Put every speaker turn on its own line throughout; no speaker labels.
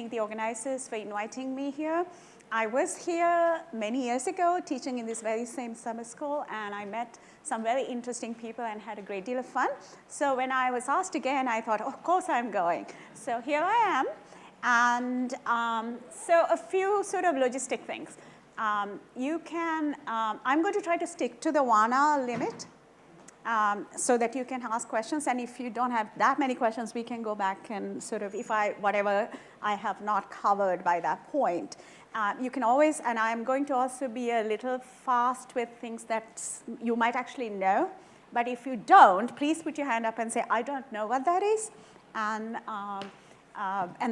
thank the organizers for inviting me here. I was here many years ago teaching in this very same summer school, and I met some very interesting people and had a great deal of fun. So when I was asked again, I thought, of course I'm going. So here I am. And so a few sort of logistic things. I'm going to try to stick to the 1 hour limit so that you can ask questions. And if you don't have that many questions, we can go back and sort of, whatever I have not covered by that point. You can always, and I'm going to also be a little fast with things that you might actually know. But if you don't, please put your hand up and say, I don't know what that is. And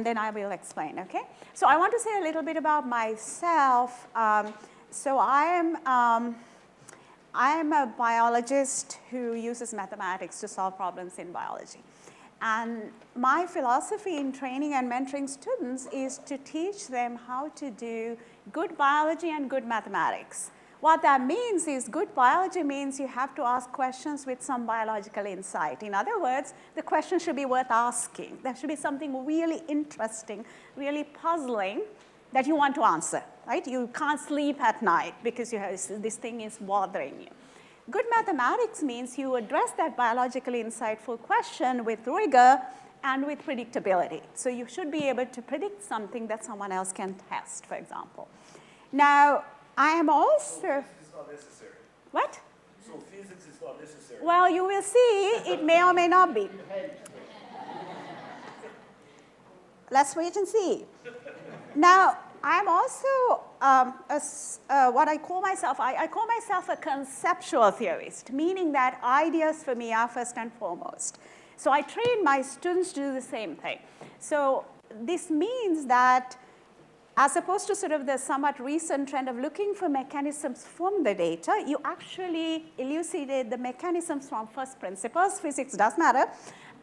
then I will explain, okay? So I want to say a little bit about myself. So I am a biologist who uses mathematics to solve problems in biology. And my philosophy in training and mentoring students is to teach them how to do good biology and good mathematics. What that means is good biology means you have to ask questions with some biological insight. In other words, the question should be worth asking. There should be something really interesting, really puzzling that you want to answer, right? You can't sleep at night because this thing is bothering you. Good mathematics means you address that biologically insightful question with rigor and with predictability. So you should be able to predict something that someone else can test, for example. Now, I am also.
So physics is not necessary.
What?
So physics is not necessary.
Well, you will see. It may or may not be. Let's wait and see. Now, I'm also what I call myself. I call myself a conceptual theorist, meaning that ideas for me are first and foremost. So I train my students to do the same thing. So this means that, as opposed to sort of the somewhat recent trend of looking for mechanisms from the data, you actually elucidate the mechanisms from first principles. Physics does matter.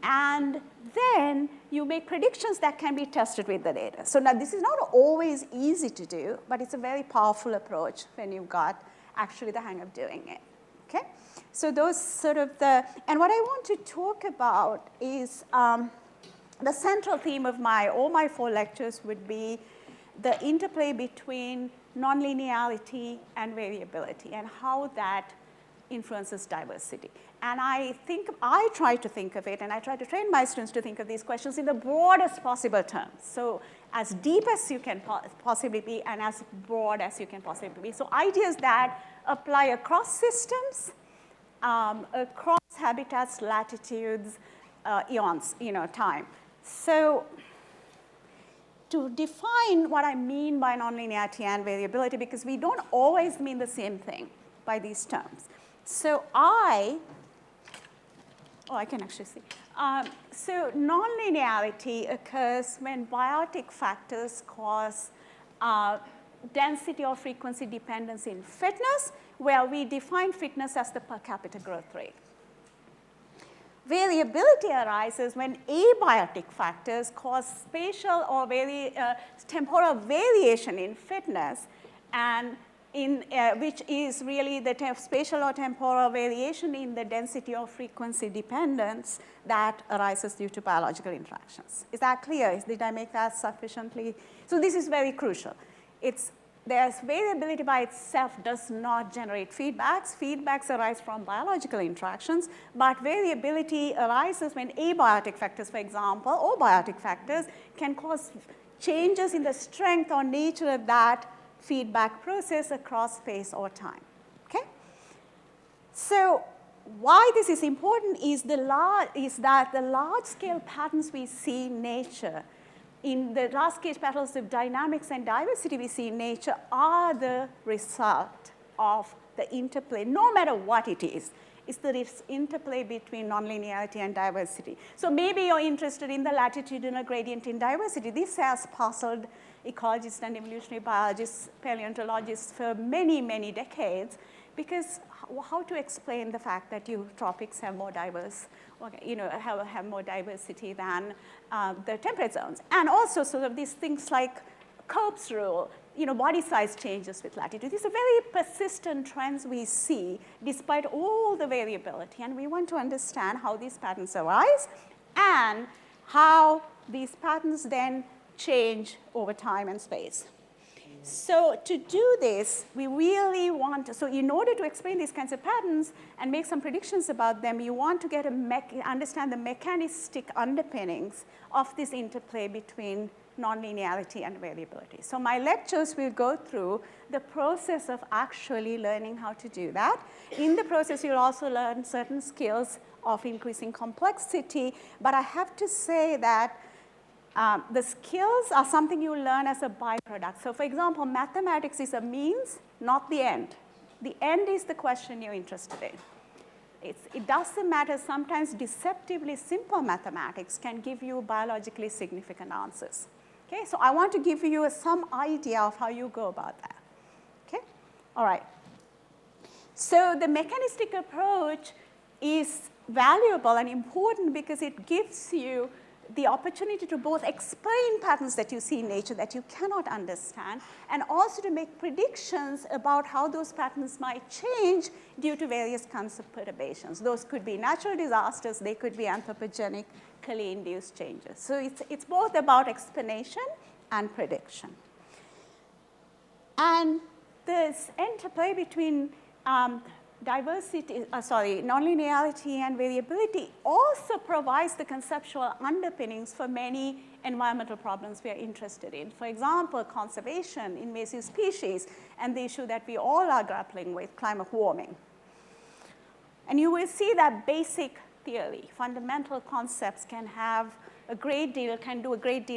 And then you make predictions that can be tested with the data. So now this is not always easy to do, but it's a very powerful approach when you've got actually the hang of doing it. Okay? So those sort of and what I want to talk about is the central theme of all my 4 lectures would be the interplay between non-linearity and variability and how that influences diversity. And I try to think of it, and I try to train my students to think of these questions in the broadest possible terms. So as deep as you can possibly be and as broad as you can possibly be. So ideas that apply across systems, across habitats, latitudes, eons, time. So to define what I mean by nonlinearity and variability, because we don't always mean the same thing by these terms. So I can actually see. So nonlinearity occurs when biotic factors cause density or frequency dependence in fitness, where we define fitness as the per capita growth rate. Variability arises when abiotic factors cause spatial or temporal variation in fitness, and which is really the spatial or temporal variation in the density or frequency dependence that arises due to biological interactions. Is that clear? Did I make that sufficiently? So this is very crucial. There's variability by itself does not generate feedbacks. Feedbacks arise from biological interactions, but variability arises when abiotic factors, for example, or biotic factors can cause changes in the strength or nature of that feedback process across space or time, okay? So why this is important is that the large-scale patterns we see in nature, in the large-scale patterns of dynamics and diversity we see in nature are the result of the interplay, no matter what it is. It's the interplay between nonlinearity and diversity. So maybe you're interested in the latitudinal gradient in diversity. This has puzzled ecologists and evolutionary biologists, paleontologists for many, many decades, because how to explain the fact that tropics have more diverse, have more diversity than the temperate zones. And also sort of these things like Cope's rule, body size changes with latitude. These are very persistent trends we see despite all the variability. And we want to understand how these patterns arise and how these patterns then change over time and space. So to do this, we really want to, so in order to explain these kinds of patterns and make some predictions about them, you want to get understand the mechanistic underpinnings of this interplay between nonlinearity and variability. So my lectures will go through the process of actually learning how to do that. In the process, you'll also learn certain skills of increasing complexity, but I have to say that the skills are something you learn as a byproduct. So for example, mathematics is a means, not the end. The end is the question you're interested in. It doesn't matter, sometimes deceptively simple mathematics can give you biologically significant answers. Okay, so I want to give you some idea of how you go about that. Okay, all right. So the mechanistic approach is valuable and important because it gives you the opportunity to both explain patterns that you see in nature that you cannot understand, and also to make predictions about how those patterns might change due to various kinds of perturbations. Those could be natural disasters, they could be anthropogenically induced changes. So it's both about explanation and prediction. And this interplay between nonlinearity and variability also provides the conceptual underpinnings for many environmental problems we are interested in. For example, conservation, invasive species, and the issue that we all are grappling with, climate warming. And you will see that basic theory, fundamental concepts can do a great deal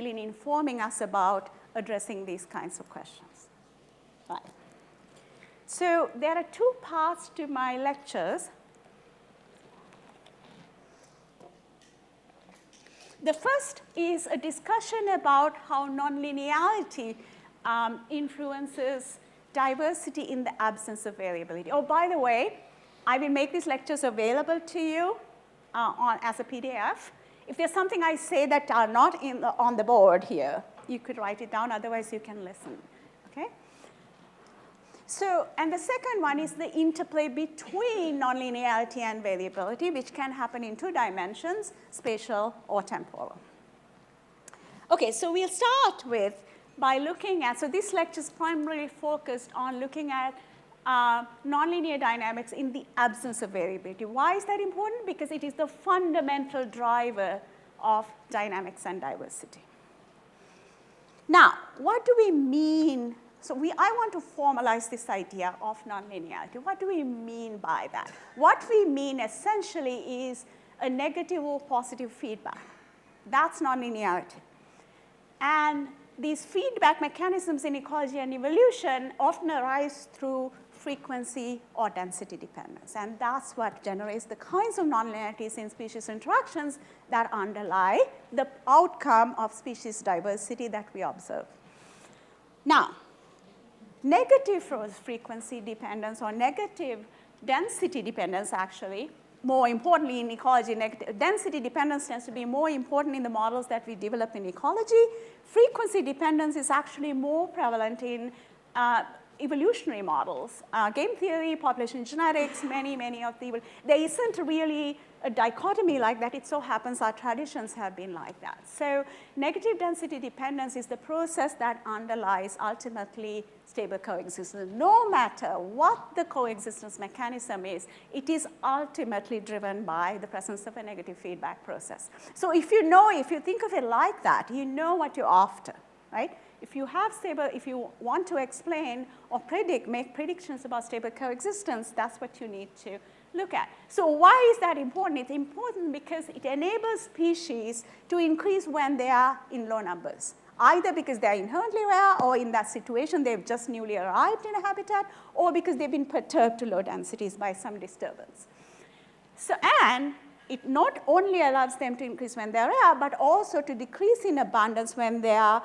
in informing us about addressing these kinds of questions. Right. So there are two parts to my lectures. The first is a discussion about how nonlinearity influences diversity in the absence of variability. Oh, by the way, I will make these lectures available to you as a PDF. If there's something I say that are not on the board here, you could write it down, otherwise you can listen, okay? So, and the second one is the interplay between nonlinearity and variability, which can happen in two dimensions, spatial or temporal. Okay, so we'll start by looking at, so this lecture is primarily focused on looking at nonlinear dynamics in the absence of variability. Why is that important? Because it is the fundamental driver of dynamics and diversity. Now, what do we mean? So I want to formalize this idea of nonlinearity. What do we mean by that? What we mean essentially is a negative or positive feedback. That's nonlinearity. And these feedback mechanisms in ecology and evolution often arise through frequency or density dependence. And that's what generates the kinds of nonlinearities in species interactions that underlie the outcome of species diversity that we observe. Now, negative frequency dependence or negative density dependence, actually, more importantly in ecology, density dependence tends to be more important in the models that we develop in ecology. Frequency dependence is actually more prevalent in evolutionary models. Game theory, population genetics, many of the, there isn't really a dichotomy like that. It so happens our traditions have been like that. So negative density dependence is the process that underlies ultimately stable coexistence. No matter what the coexistence mechanism is, it is ultimately driven by the presence of a negative feedback process. So if you think of it like that, you know what you're after, right? If you want to explain or make predictions about stable coexistence, that's what you need to look at. So why is that important? It's important because it enables species to increase when they are in low numbers, either because they're inherently rare or in that situation they've just newly arrived in a habitat, or because they've been perturbed to low densities by some disturbance. So, and it not only allows them to increase when they're rare, but also to decrease in abundance when they are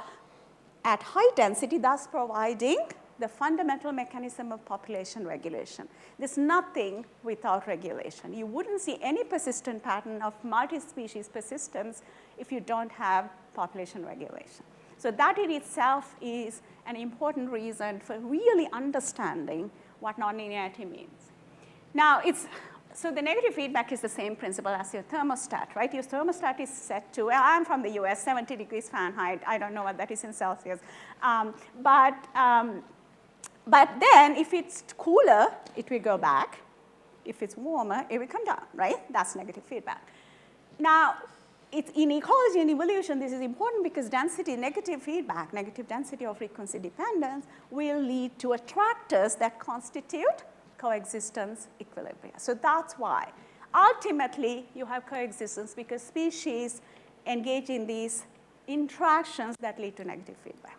at high density, thus providing the fundamental mechanism of population regulation. There's nothing without regulation. You wouldn't see any persistent pattern of multi-species persistence if you don't have population regulation. So that in itself is an important reason for really understanding what nonlinearity means. Now, it's So the negative feedback is the same principle as your thermostat, right? Your thermostat is set to, well, I'm from the US, 70 degrees Fahrenheit. I don't know what that is in Celsius. But then if it's cooler, it will go back. If it's warmer, it will come down, right? That's negative feedback. Now, in ecology and evolution, this is important because density, negative feedback, negative density or frequency dependence will lead to attractors that constitute coexistence equilibria. So that's why. Ultimately, you have coexistence because species engage in these interactions that lead to negative feedback.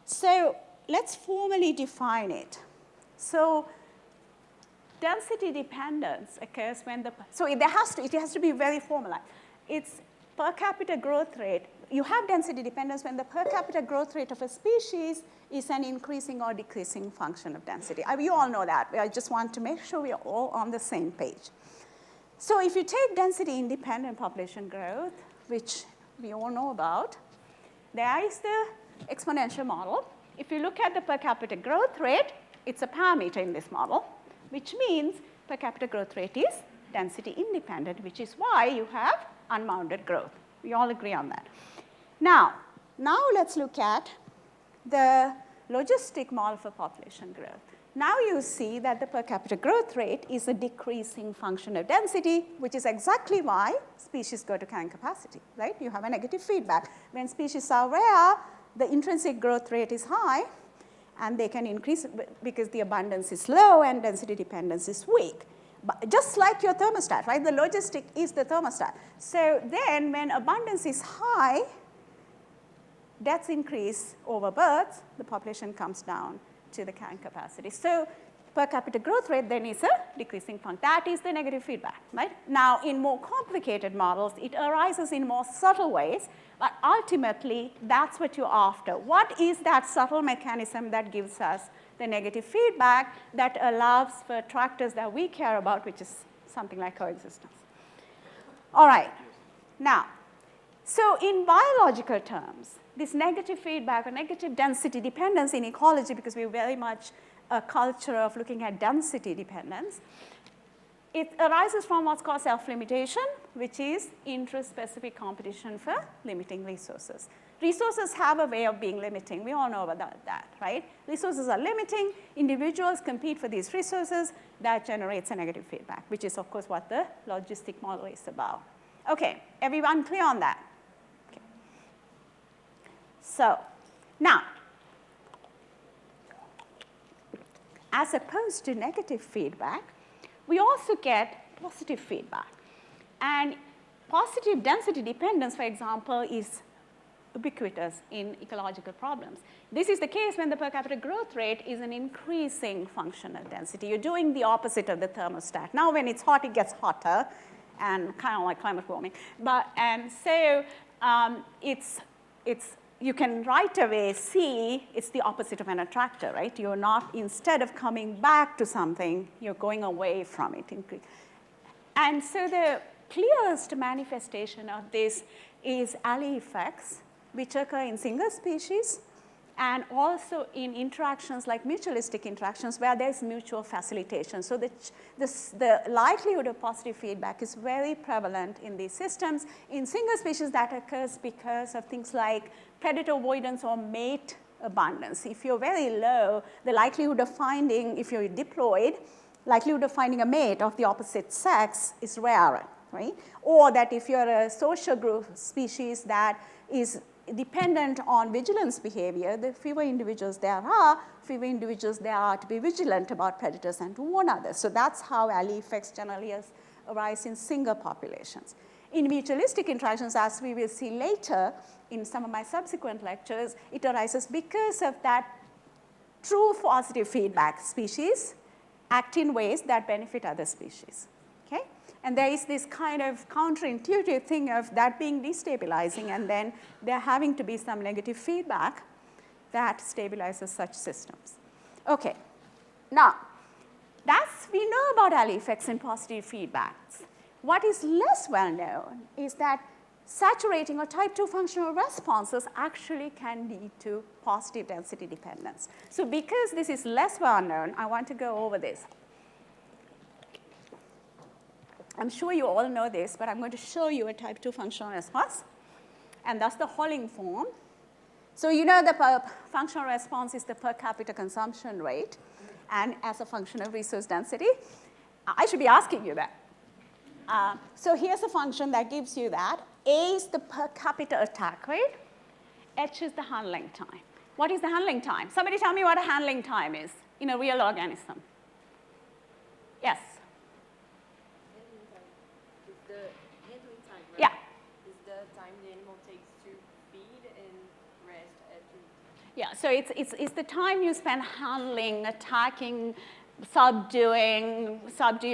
So let's formally define it. So density dependence occurs when it has to be very formalized. It's per capita growth rate. You have density dependence when the per capita growth rate of a species is an increasing or decreasing function of density. You all know that. I just want to make sure we are all on the same page. So if you take density independent population growth, which we all know about, there is the exponential model. If you look at the per capita growth rate, it's a parameter in this model, which means per capita growth rate is density independent, which is why you have unbounded growth. We all agree on that. Now let's look at the logistic model for population growth. Now you see that the per capita growth rate is a decreasing function of density, which is exactly why species go to carrying capacity, right? You have a negative feedback. When species are rare, the intrinsic growth rate is high, and they can increase because the abundance is low and density dependence is weak. But just like your thermostat, right? The logistic is the thermostat. So then when abundance is high, deaths increase over births, the population comes down to the carrying capacity. So per capita growth rate then is a decreasing function. That is the negative feedback, right? Now, in more complicated models, it arises in more subtle ways, but ultimately, that's what you're after. What is that subtle mechanism that gives us the negative feedback that allows for attractors that we care about, which is something like coexistence? All right. Now, so in biological terms, this negative feedback or negative density dependence in ecology, because we're very much a culture of looking at density dependence, it arises from what's called self-limitation, which is interest-specific competition for limiting resources. Resources have a way of being limiting. We all know about that, right? Resources are limiting. Individuals compete for these resources. That generates a negative feedback, which is, of course, what the logistic model is about. OK, everyone clear on that? Okay. So now, as opposed to negative feedback, we also get positive feedback. And positive density dependence, for example, is ubiquitous in ecological problems. This is the case when the per capita growth rate is an increasing function of density. You're doing the opposite of the thermostat. Now when it's hot, it gets hotter, and kind of like climate warming. You can right away see it's the opposite of an attractor, right? You're not, instead of coming back to something, you're going away from it. And so the clearest manifestation of this is alley effects, which occur in single species and also in interactions like mutualistic interactions where there's mutual facilitation. So the likelihood of positive feedback is very prevalent in these systems. In single species, that occurs because of things like predator avoidance or mate abundance. If you're very low, the likelihood of finding, if you're diploid, likelihood of finding a mate of the opposite sex is rarer, right? Or that if you're a social group species that is dependent on vigilance behavior, the fewer individuals there are to be vigilant about predators and to warn others. So that's how alley effects generally arise in single populations. In mutualistic interactions, as we will see later in some of my subsequent lectures, it arises because of that true positive feedback. Species act in ways that benefit other species, okay? And there is this kind of counterintuitive thing of that being destabilizing, and then there having to be some negative feedback that stabilizes such systems. Okay, now, we know about alley effects and positive feedbacks. What is less well known is that saturating or type 2 functional responses actually can lead to positive density dependence. So because this is less well known, I want to go over this. I'm sure you all know this, but I'm going to show you a type 2 functional response. And that's the Holling form. So you know the functional response is the per capita consumption rate, and as a function of resource density. I should be asking you that. So here's a function that gives you that. A is the per capita attack rate. H is the handling time. What is the handling time? Somebody tell me what a handling time is in a real organism. Yes?
Is the handling time, right?
Yeah.
Is the time the animal takes to feed and rest after?
Yeah, so it's the time you spend handling, attacking, subduing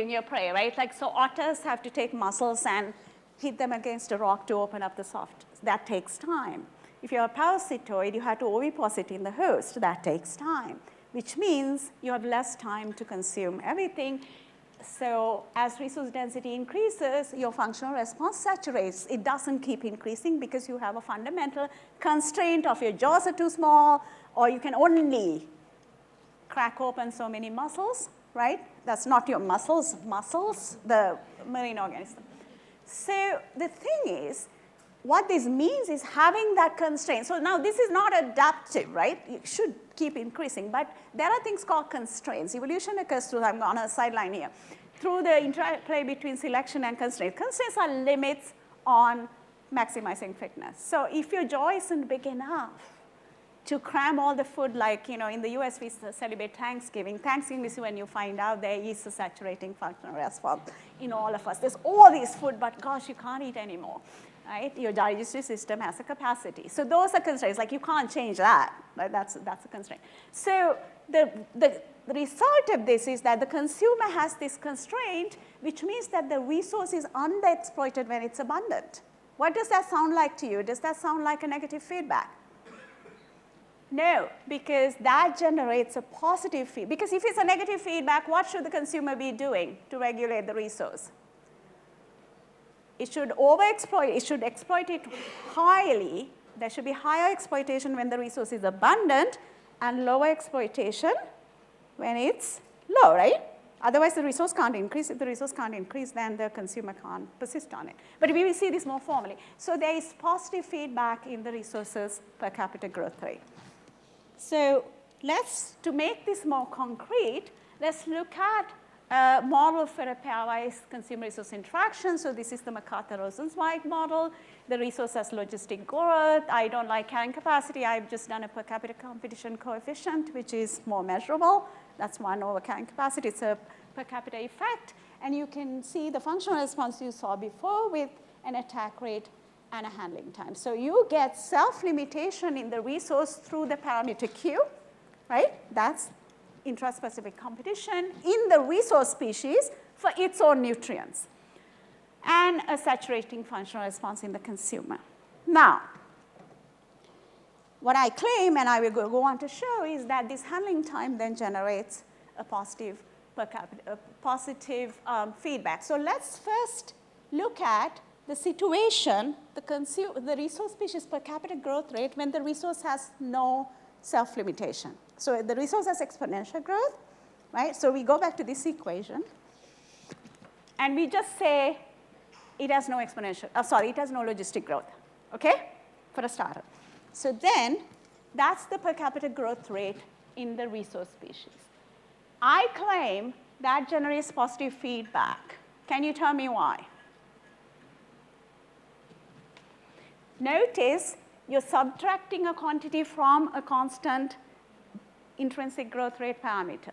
your prey, right? Like, so otters have to take mussels and hit them against a rock to open up the soft. That takes time. If you're a parasitoid, you have to oviposit in the host. That takes time, which means you have less time to consume everything. So as resource density increases, your functional response saturates. It doesn't keep increasing because you have a fundamental constraint of your jaws are too small, or you can only crack open so many mussels, right? That's not your mussels, the marine organism. So the thing is, what this means is having that constraint. So now this is not adaptive, right? It should keep increasing, but there are things called constraints. Evolution occurs through, I'm on a sideline here, through the interplay between selection and constraint. Constraints are limits on maximizing fitness. So if your jaw isn't big enough to cram all the food, like, you know, in the US we celebrate Thanksgiving. Thanksgiving is when you find out there is a saturating functional response in all of us. There's all this food, but gosh, you can't eat anymore. Right? Your digestive system has a capacity. So those are constraints, like you can't change that, right? That's a constraint. So the result of this is that the consumer has this constraint, which means that the resource is underexploited when it's abundant. What does that sound like to you? Does that sound like a negative feedback? No, because that generates a positive feedback. Because if it's a negative feedback, what should the consumer be doing to regulate the resource? It should overexploit, it should exploit it highly. There should be higher exploitation when the resource is abundant and lower exploitation when it's low, right? Otherwise, the resource can't increase. If the resource can't increase, then the consumer can't persist on it. But we will see this more formally. So there is positive feedback in the resources per capita growth rate. So to make this more concrete, let's look at a model for a pairwise consumer resource interaction. So this is the MacArthur-Rosenzweig model. The resource has logistic growth. I don't like carrying capacity. I've just done a per capita competition coefficient, which is more measurable. That's 1 over carrying capacity. It's a per capita effect. And you can see the functional response you saw before with an attack rate and a handling time. So you get self-limitation in the resource through the parameter Q, right? That's intraspecific competition in the resource species for its own nutrients, and a saturating functional response in the consumer. Now, what I claim, and I will go on to show, is that this handling time then generates a positive per capita, feedback. So let's first look at the situation, the resource species per capita growth rate when the resource has no self-limitation. So the resource has exponential growth, right? So we go back to this equation, and we just say it has no exponential, it has no logistic growth, okay, for a starter. So then that's the per capita growth rate in the resource species. I claim that generates positive feedback. Can you tell me why? Notice you're subtracting a quantity from a constant intrinsic growth rate parameter.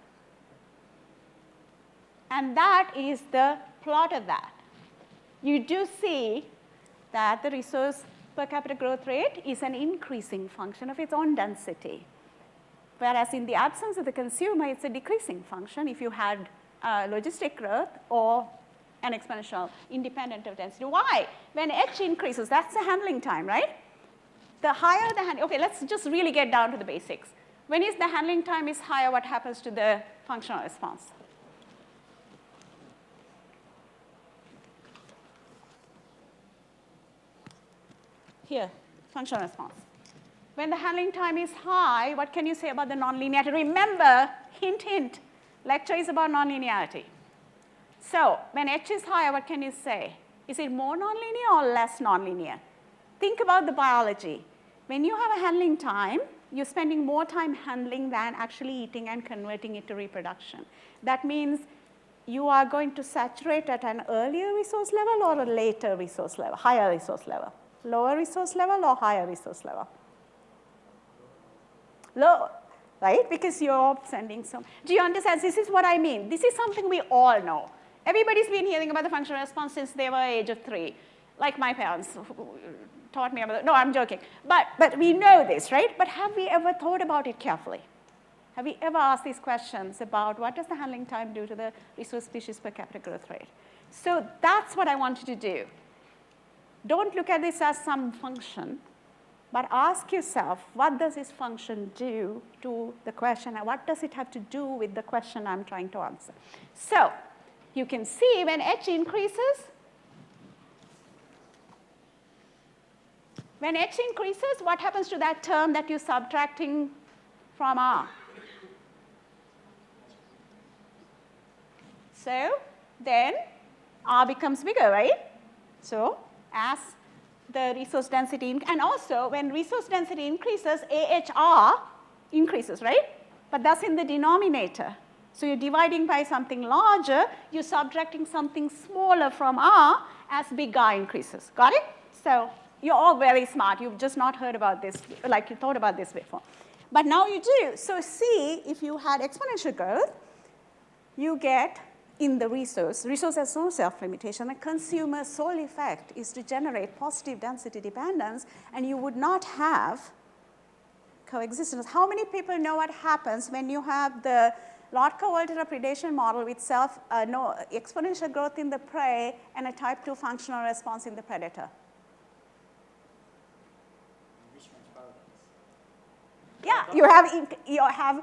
And that is the plot of that. You do see that the resource per capita growth rate is an increasing function of its own density. Whereas in the absence of the consumer, it's a decreasing function if you had logistic growth or an exponential independent of density. Why? When H increases, that's the handling time, right? The higher the handling, okay, let's just really get down to the basics. When is the handling time is higher, what happens to the functional response? Here, functional response. When the handling time is high, what can you say about the non-linearity? Remember, hint, hint, lecture is about non-linearity. So when H is higher, what can you say? Is it more nonlinear or less nonlinear? Think about the biology. When you have a handling time, you're spending more time handling than actually eating and converting it to reproduction. That means you are going to saturate at an earlier resource level or a later resource level, higher resource level? Lower resource level or higher resource level? Low, right? Because you're sending some. Do you understand? This is what I mean. This is something we all know. Everybody's been hearing about the functional response since they were age of 3, like my parents who taught me about it. No, I'm joking. But we know this, right? But have we ever thought about it carefully? Have we ever asked these questions about what does the handling time do to the resource species per capita growth rate? So that's what I want you to do. Don't look at this as some function, but ask yourself, what does this function do to the question, and what does it have to do with the question I'm trying to answer? So you can see when H increases, what happens to that term that you're subtracting from R? So then R becomes bigger, right? So as the resource density, and also when resource density increases, AHR increases, right? But that's in the denominator. So you're dividing by something larger, you're subtracting something smaller from R as big R increases. Got it? So you're all very smart. You've just not heard about this, like you thought about this before. But now you do. So see, if you had exponential growth, you get in the resource has no self-limitation. The consumer's sole effect is to generate positive density dependence, and you would not have coexistence. How many people know what happens when you have the Lotka-Volterra predation model with no exponential growth in the prey and a type 2 functional response in the predator? Yeah, you have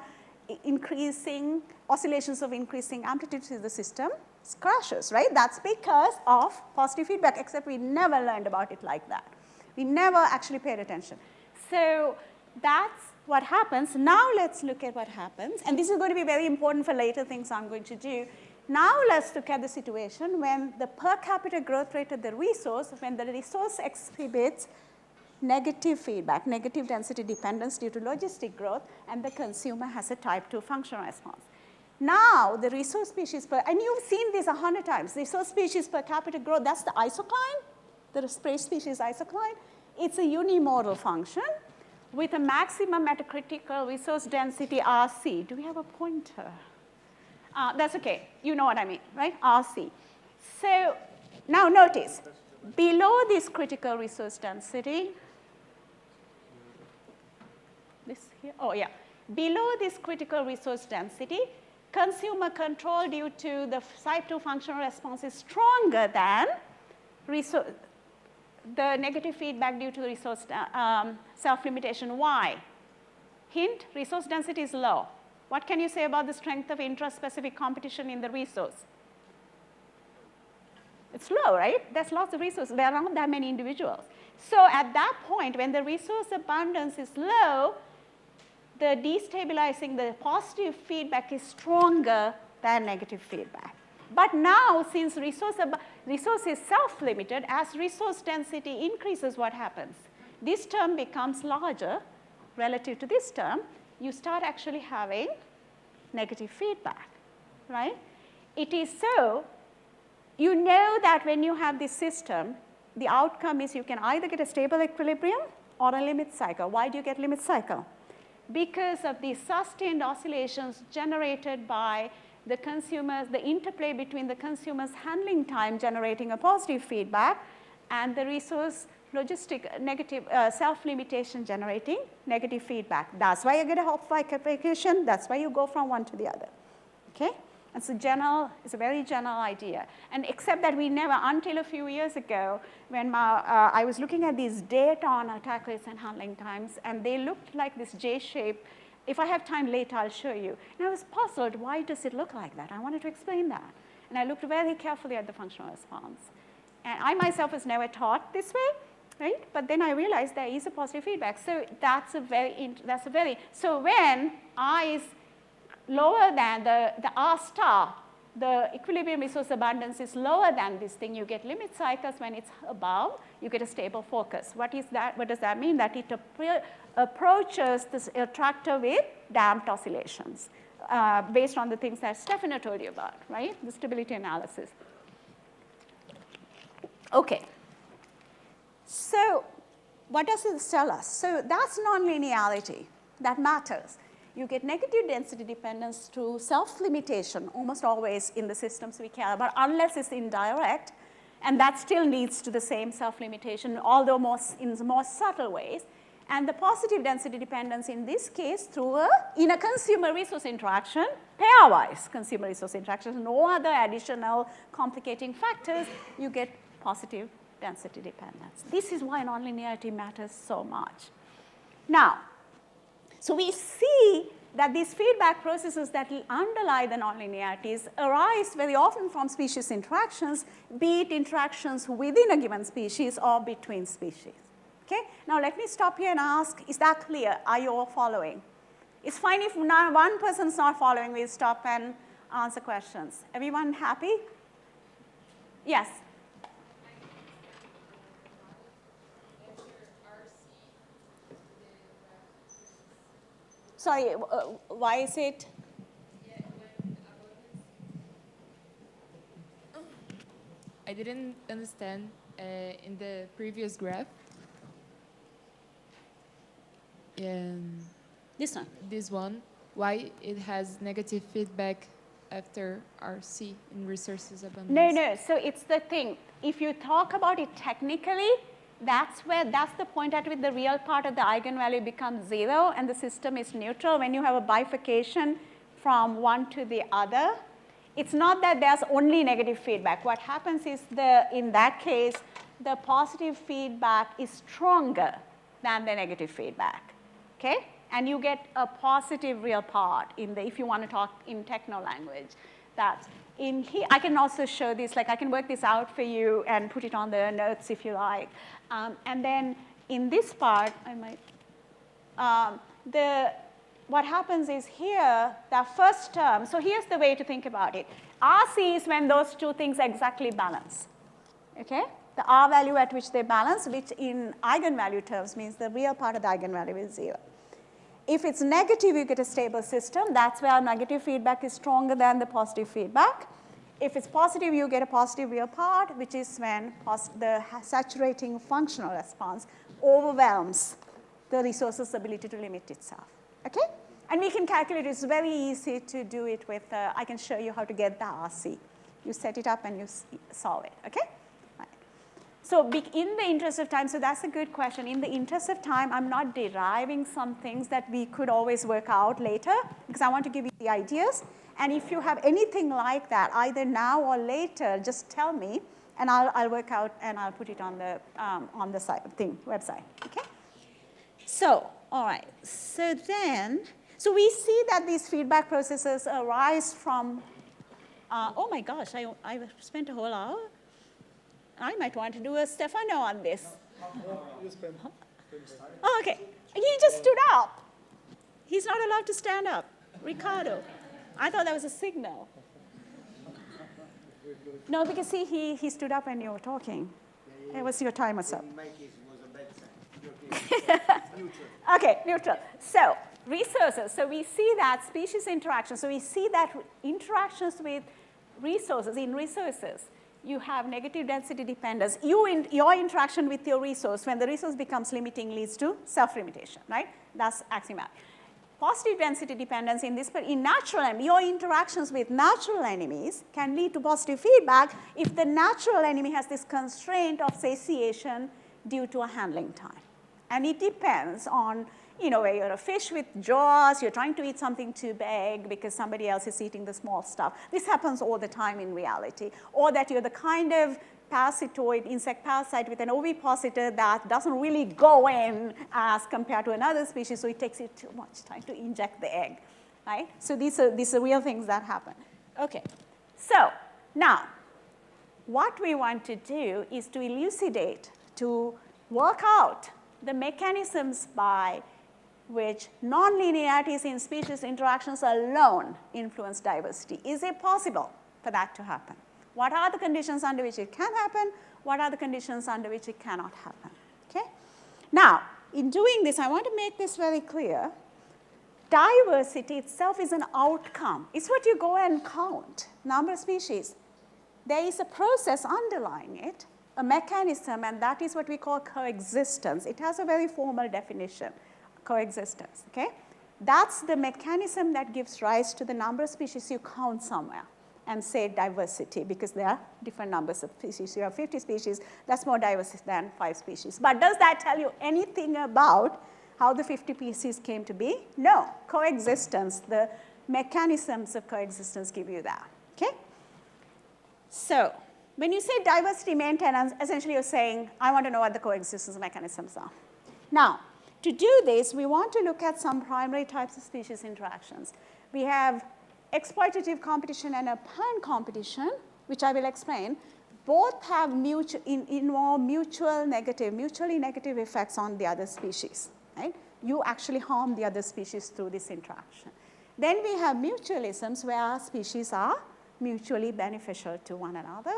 increasing oscillations of increasing amplitude to the system. It crashes, right? That's because of positive feedback, except we never learned about it like that. We never actually paid attention. So that's what happens. Now let's look at what happens. And this is going to be very important for later things I'm going to do. Now let's look at the situation when the per capita growth rate of the resource, when the resource exhibits negative feedback, negative density dependence due to logistic growth, and the consumer has a type 2 functional response. Now, the resource species per, and you've seen this 100 times, resource species per capita growth, that's the isocline, the prey species isocline. It's a unimodal function with a maximum metacritical resource density RC. Do we have a pointer? That's okay. You know what I mean, right? RC. So now notice, below this critical resource density, this here, oh yeah, below this critical resource density, consumer control due to the type 2 functional response is stronger than the negative feedback due to resource self-limitation. Why? Hint, resource density is low. What can you say about the strength of intraspecific competition in the resource? It's low, right? There's lots of resources. There are not that many individuals. So at that point, when the resource abundance is low, the destabilizing, the positive feedback is stronger than negative feedback. But now, since resource is self-limited, as resource density increases, what happens? This term becomes larger relative to this term. You start actually having negative feedback, right? It is so. You know that when you have this system, the outcome is you can either get a stable equilibrium or a limit cycle. Why do you get limit cycle? Because of the sustained oscillations generated by the consumers, the interplay between the consumer's handling time generating a positive feedback and the resource logistic negative self-limitation generating negative feedback. That's why you get a Hopf equation. That's why you go from one to the other, okay? It's a very general idea. And except that we never, until a few years ago, when I was looking at these data on attack rates and handling times, and they looked like this J shape. If I have time later, I'll show you. And I was puzzled, why does it look like that? I wanted to explain that. And I looked very carefully at the functional response. And I myself was never taught this way, right? But then I realized there is a positive feedback. So so when I is lower than the R star, the equilibrium resource abundance is lower than this thing, you get limit cycles. When it's above, you get a stable focus. What is that? What does that mean? That it approaches this attractor with damped oscillations based on the things that Stefano told you about, right? The stability analysis. Okay. So what does this tell us? So that's nonlinearity that matters. You get negative density dependence through self-limitation almost always in the systems we care about, unless it's indirect, and that still leads to the same self-limitation, although in more subtle ways. And the positive density dependence in this case through in a consumer resource interaction, pairwise consumer resource interaction, no other additional complicating factors, you get positive density dependence. This is why nonlinearity matters so much. Now, so we see that these feedback processes that underlie the nonlinearities arise very often from species interactions, be it interactions within a given species or between species. Okay? Now let me stop here and ask, is that clear? Are you all following? It's fine if one person's not following, we'll stop and answer questions. Everyone happy? Yes? Sorry, why is it?
I didn't understand in the previous graph. This one, why it has negative feedback after RC in resources abundance.
No, so it's the thing. If you talk about it technically, that's the point at which the real part of the eigenvalue becomes 0 and the system is neutral when you have a bifurcation from one to the other. It's not that there's only negative feedback. What happens is in that case, the positive feedback is stronger than the negative feedback, okay? And you get a positive real part if you want to talk in techno language. That's in here. I can also show this, like I can work this out for you and put it on the notes if you like. And then in this part, I might, what happens is here, the first term, so here's the way to think about it. RC is when those two things exactly balance, okay? The R value at which they balance, which in eigenvalue terms means the real part of the eigenvalue is 0. If it's negative, you get a stable system. That's where negative feedback is stronger than the positive feedback. If it's positive, you get a positive real part, which is when the saturating functional response overwhelms the resource's ability to limit itself, okay? And we can calculate, it's very easy to do it with, I can show you how to get the RC. You set it up and you solve it, okay? Right. So in the interest of time, so that's a good question. In the interest of time, I'm not deriving some things that we could always work out later, because I want to give you the ideas. And if you have anything like that, either now or later, just tell me, and I'll work out and I'll put it on the site website, okay? So, all right, so we see that these feedback processes arise from, oh my gosh, I spent a whole hour. I might want to do a Stefano on this. Oh, okay, he just stood up. He's not allowed to stand up. Ricardo, I thought that was a signal. No, because see, he stood up when you were talking. It was your timer's up.
In my case, it was a bad sign. Neutral.
Okay, neutral. So resources. So we see that species interaction. So we see that interactions with resources, in resources, you have negative density dependence. Your interaction with your resource, when the resource becomes limiting, leads to self-limitation, right? That's axiomatic. Positive density dependence in natural enemy, your interactions with natural enemies can lead to positive feedback if the natural enemy has this constraint of satiation due to a handling time. And it depends on, where you're a fish with jaws, you're trying to eat something too big because somebody else is eating the small stuff. This happens all the time in reality. Or that you're the kind of parasitoid, insect parasite with an ovipositor that doesn't really go in as compared to another species, so it takes it too much time to inject the egg, right? So these are real things that happen. Okay, so now what we want to do is to elucidate, to work out the mechanisms by which nonlinearities in species interactions alone influence diversity. Is it possible for that to happen. What are the conditions under which it can happen? What are the conditions under which it cannot happen? Okay? Now, in doing this, I want to make this very clear. Diversity itself is an outcome. It's what you go and count, number of species. There is a process underlying it, a mechanism, and that is what we call coexistence. It has a very formal definition, coexistence, okay? That's the mechanism that gives rise to the number of species you count somewhere and say diversity, because there are different numbers of species. You have 50 species, that's more diverse than 5 species. But does that tell you anything about how the 50 species came to be? No, coexistence, the mechanisms of coexistence give you that, okay? So when you say diversity maintenance, essentially you're saying, I want to know what the coexistence mechanisms are. Now, to do this, we want to look at some primary types of species interactions. We have exploitative competition and apparent competition, which I will explain. Both have involve mutually negative effects on the other species, right? You actually harm the other species through this interaction. Then we have mutualisms where our species are mutually beneficial to one another.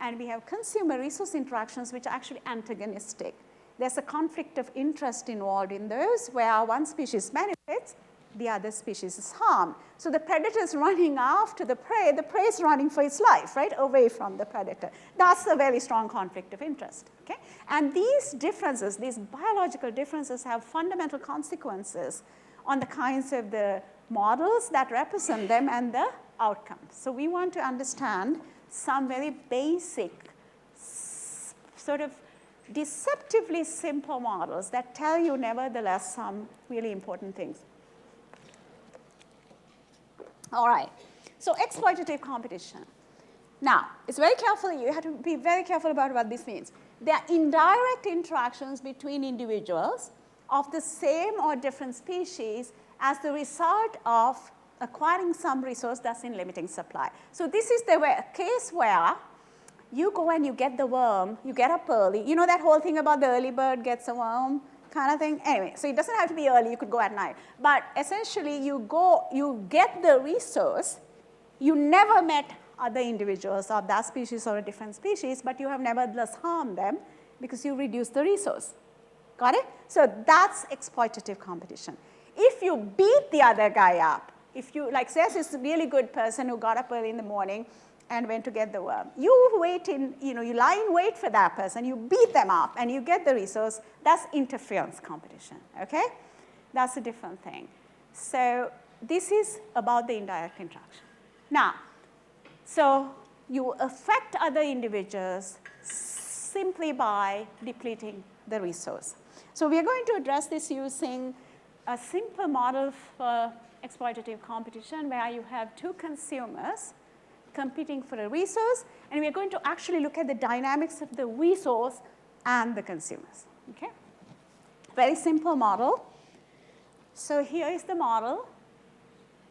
And we have consumer resource interactions which are actually antagonistic. There's a conflict of interest involved in those where one species benefits, the other species is harmed. So the predator is running after the prey is running for its life, right, away from the predator. That's a very strong conflict of interest, okay? And these differences, these biological differences have fundamental consequences on the kinds of the models that represent them and the outcomes. So we want to understand some very basic, sort of deceptively simple models that tell you nevertheless some really important things. All right, so exploitative competition. Now, it's very careful, you have to be very careful about what this means. There are indirect interactions between individuals of the same or different species as the result of acquiring some resource that's in limiting supply. So this is the case where you go and you get the worm, you get up early. You know that whole thing about the early bird gets a worm kind of thing? Anyway, so it doesn't have to be early, you could go at night. But essentially you get the resource, you never met other individuals of that species or a different species, but you have nevertheless harmed them because you reduce the resource. Got it? So that's exploitative competition. If you beat the other guy up, if you, like say this really good person who got up early in the morning and went to get the worm, you lie in wait for that person, you beat them up and you get the resource, that's interference competition, okay? That's a different thing. So this is about the indirect interaction. Now, so you affect other individuals simply by depleting the resource. So we are going to address this using a simple model for exploitative competition where you have two consumers competing for a resource, and we are going to actually look at the dynamics of the resource and the consumers, okay? Very simple model. So here is the model.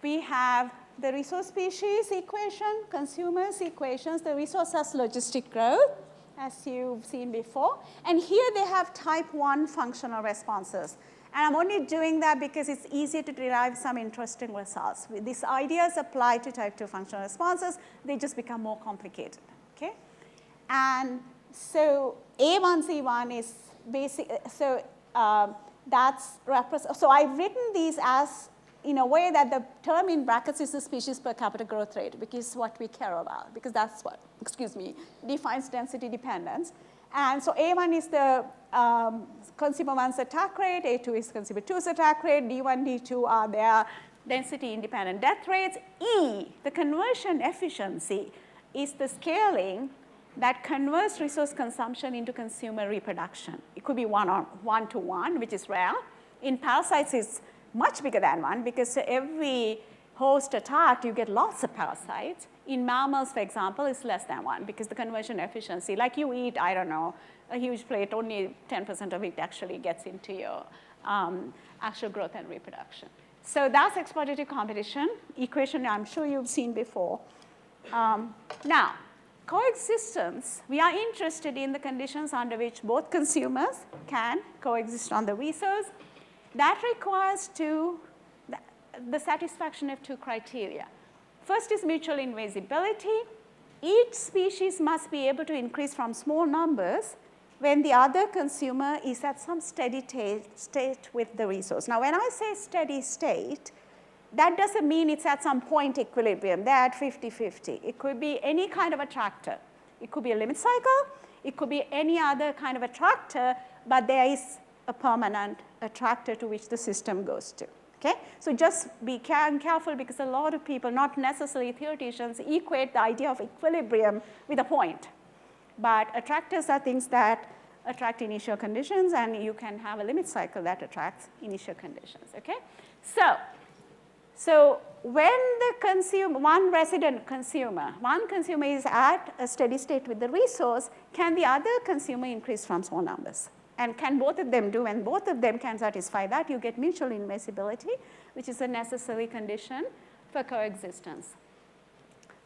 We have the resource species equation, consumers equations. The resource has logistic growth, as you've seen before. And here they have type 1 functional responses. And I'm only doing that because it's easier to derive some interesting results. These ideas apply to type 2 functional responses. They just become more complicated, okay? And so A1C1 is basic. So so I've written these as in a way that the term in brackets is the species per capita growth rate, because what we care about, because that's what, defines density dependence. And so A1 is the consumer 1's attack rate, A2 is consumer 2's attack rate, D1, D2 are their density independent death rates. E, the conversion efficiency, is the scaling that converts resource consumption into consumer reproduction. It could be 1 to 1, which is rare. In parasites, it's much bigger than 1 because every host attacked, you get lots of parasites. In mammals, for example, it's less than 1 because the conversion efficiency, like you eat, I don't know, a huge plate, only 10% of it actually gets into your actual growth and reproduction. So that's exploitative competition equation I'm sure you've seen before. Now, coexistence, we are interested in the conditions under which both consumers can coexist on the resource. That requires the satisfaction of 2 criteria. First is mutual invisibility. Each species must be able to increase from small numbers when the other consumer is at some steady state with the resource. Now, when I say steady state, that doesn't mean it's at some point equilibrium. They're at 50-50. It could be any kind of attractor. It could be a limit cycle. It could be any other kind of attractor, but there is a permanent attractor to which the system goes to. Okay? So just be careful, because a lot of people, not necessarily theoreticians, equate the idea of equilibrium with a point. But attractors are things that attract initial conditions, and you can have a limit cycle that attracts initial conditions. Okay? So when the one resident consumer, one consumer is at a steady state with the resource, can the other consumer increase from small numbers? And can both of them do? And both of them can satisfy that, you get mutual invisibility, which is a necessary condition for coexistence.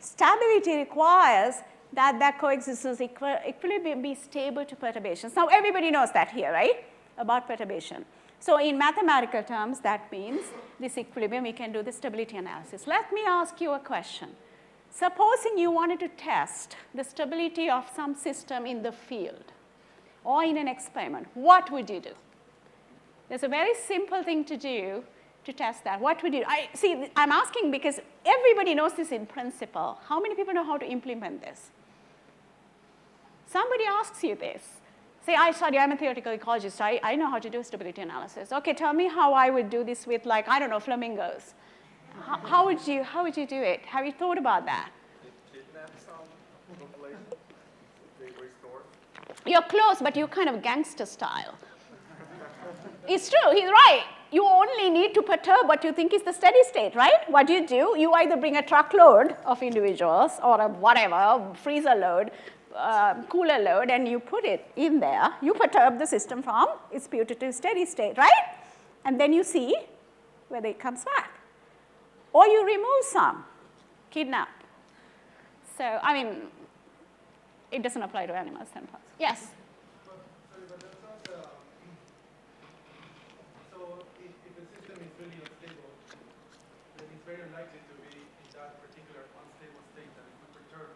Stability requires that that coexistence equilibrium be stable to perturbations. Now, everybody knows that here, right, about perturbation. So in mathematical terms, that means this equilibrium, we can do the stability analysis. Let me ask you a question. Supposing you wanted to test the stability of some system in the field or in an experiment, what would you do? There's a very simple thing to do to test that. What would you do? I'm asking because everybody knows this in principle. How many people know how to implement this? Somebody asks you this. Say, I'm a theoretical ecologist. I know how to do stability analysis. Okay, tell me how I would do this with, like, I don't know, flamingos. How would you do it? Have you thought about that?
Kidnap some population, they restore.
You're close, but you're kind of gangster style. It's true, he's right. You only need to perturb what you think is the steady state, right? What do? You either bring a truckload of individuals or a whatever, freezer load, cooler load, and you put it in there. You perturb the system from its putative steady state, right? And then you see whether it comes back. Or you remove some, kidnap. So, I mean, it doesn't apply to animals and plants. Yes?
But that sounds, so if the system is really unstable, then it's very unlikely to be in that particular unstable state that it would perturb.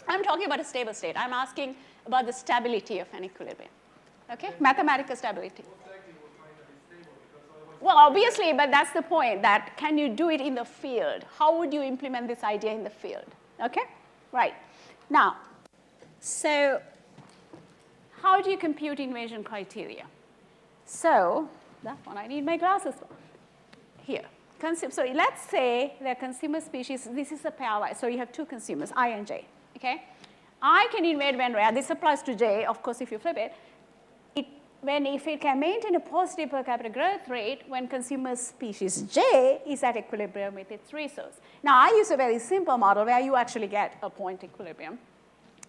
I'm talking about a stable state. I'm asking about the stability of an equilibrium. Okay? Mathematical stability.
Most likely we'll find that it's stable, because otherwise.
Well, obviously, but that's the point, that can you do it in the field? How would you implement this idea in the field? Okay? Right. Now, so how do you compute invasion criteria? So that one, I need my glasses for. Here. So let's say the consumer species, this is a pairwise. So you have two consumers, I and J. Okay? I can invade when rare. This applies to J, of course, if you flip it. If it can maintain a positive per capita growth rate when consumer species J is at equilibrium with its resource. Now, I use a very simple model where you actually get a point equilibrium,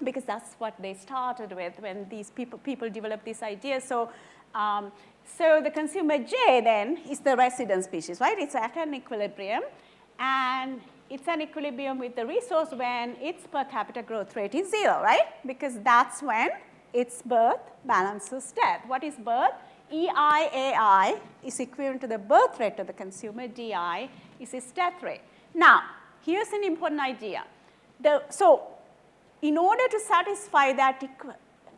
because that's what they started with when these people developed this idea. So, so the consumer J then is the resident species, right? It's at an equilibrium, and it's an equilibrium with the resource when its per capita growth rate is 0, right? Because that's when its birth balances death. What is birth? EIAI is equivalent to the birth rate of the consumer. DI is its death rate. Now, here's an important idea. So in order to satisfy that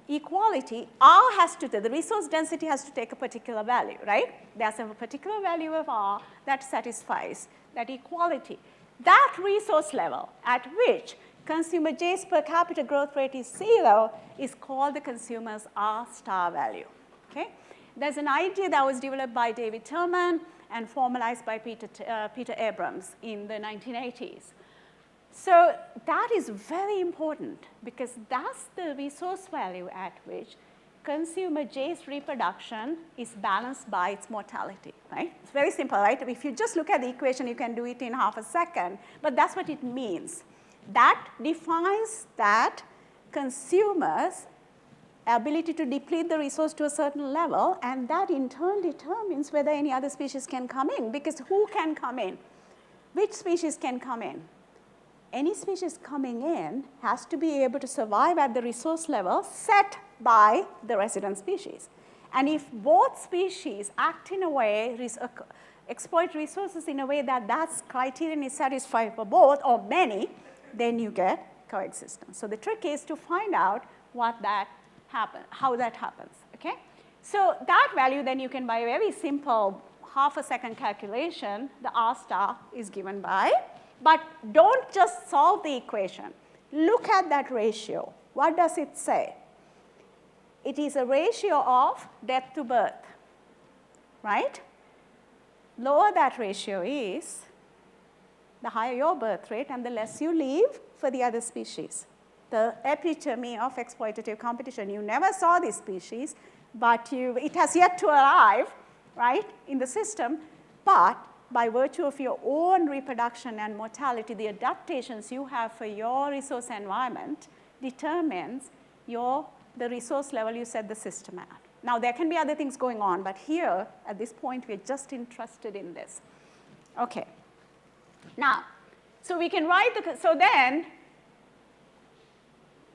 equality, R has to, the resource density has to take a particular value, right? There's a particular value of R that satisfies that equality. That resource level at which consumer J's per capita growth rate is 0 is called the consumer's R star value. Okay? There's an idea that was developed by David Tillman and formalized by Peter Abrams in the 1980s. So that is very important, because that's the resource value at which consumer J's reproduction is balanced by its mortality, right? It's very simple, right? If you just look at the equation, you can do it in half a second, but that's what it means. That defines that consumers' ability to deplete the resource to a certain level, and that in turn determines whether any other species can come in, because who can come in? Which species can come in? Any species coming in has to be able to survive at the resource level set by the resident species. And if both species act in a way exploit resources in a way that that criterion is satisfied for both or many, then you get coexistence. So the trick is to find out how that happens, okay? So that value then you can, by a very simple half-a-second calculation, the R star is given by, but don't just solve the equation. Look at that ratio. What does it say? It is a ratio of death to birth, right? Lower that ratio is, the higher your birth rate and the less you leave for the other species. The epitome of exploitative competition. You never saw this species, but it has yet to arrive, right, in the system. But by virtue of your own reproduction and mortality, the adaptations you have for your resource environment determines the resource level you set the system at. Now, there can be other things going on, but here, at this point, we're just interested in this. Okay. Now, so we can write so then,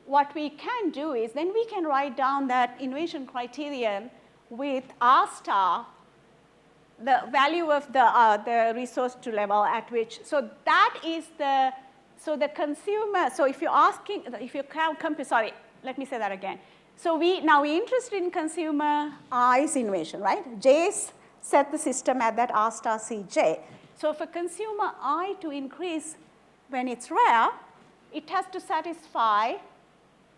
what we can do is, then we can write down that invasion criterion with R star, the value of the resource to level at which, so that is so the consumer, so if you're asking, if you compare, sorry, let me say that again. So now we're interested in consumer I's invasion, right? J's set the system at that R star Cj. So for consumer I to increase when it's rare, it has to satisfy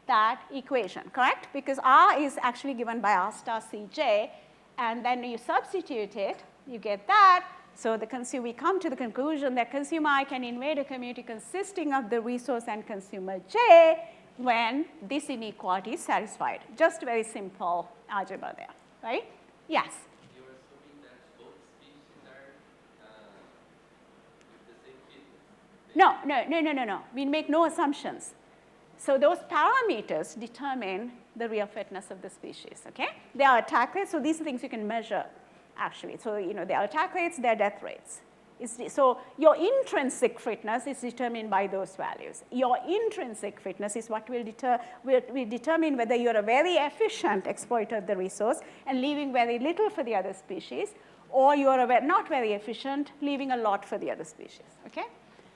that equation, correct? Because R is actually given by R star Cj, and then you substitute it, you get that. So we come to the conclusion that consumer I can invade a community consisting of the resource and consumer J when this inequality is satisfied. Just very simple algebra there, right? Yes?
You're assuming that both species are with the same fitness.
No. We make no assumptions. So those parameters determine the real fitness of the species, okay? They are attack rates, so these are things you can measure, actually. So, they are attack rates, they are death rates. So your intrinsic fitness is determined by those values. Your intrinsic fitness is what will determine whether you're a very efficient exploiter of the resource and leaving very little for the other species, or you're not very efficient, leaving a lot for the other species, okay?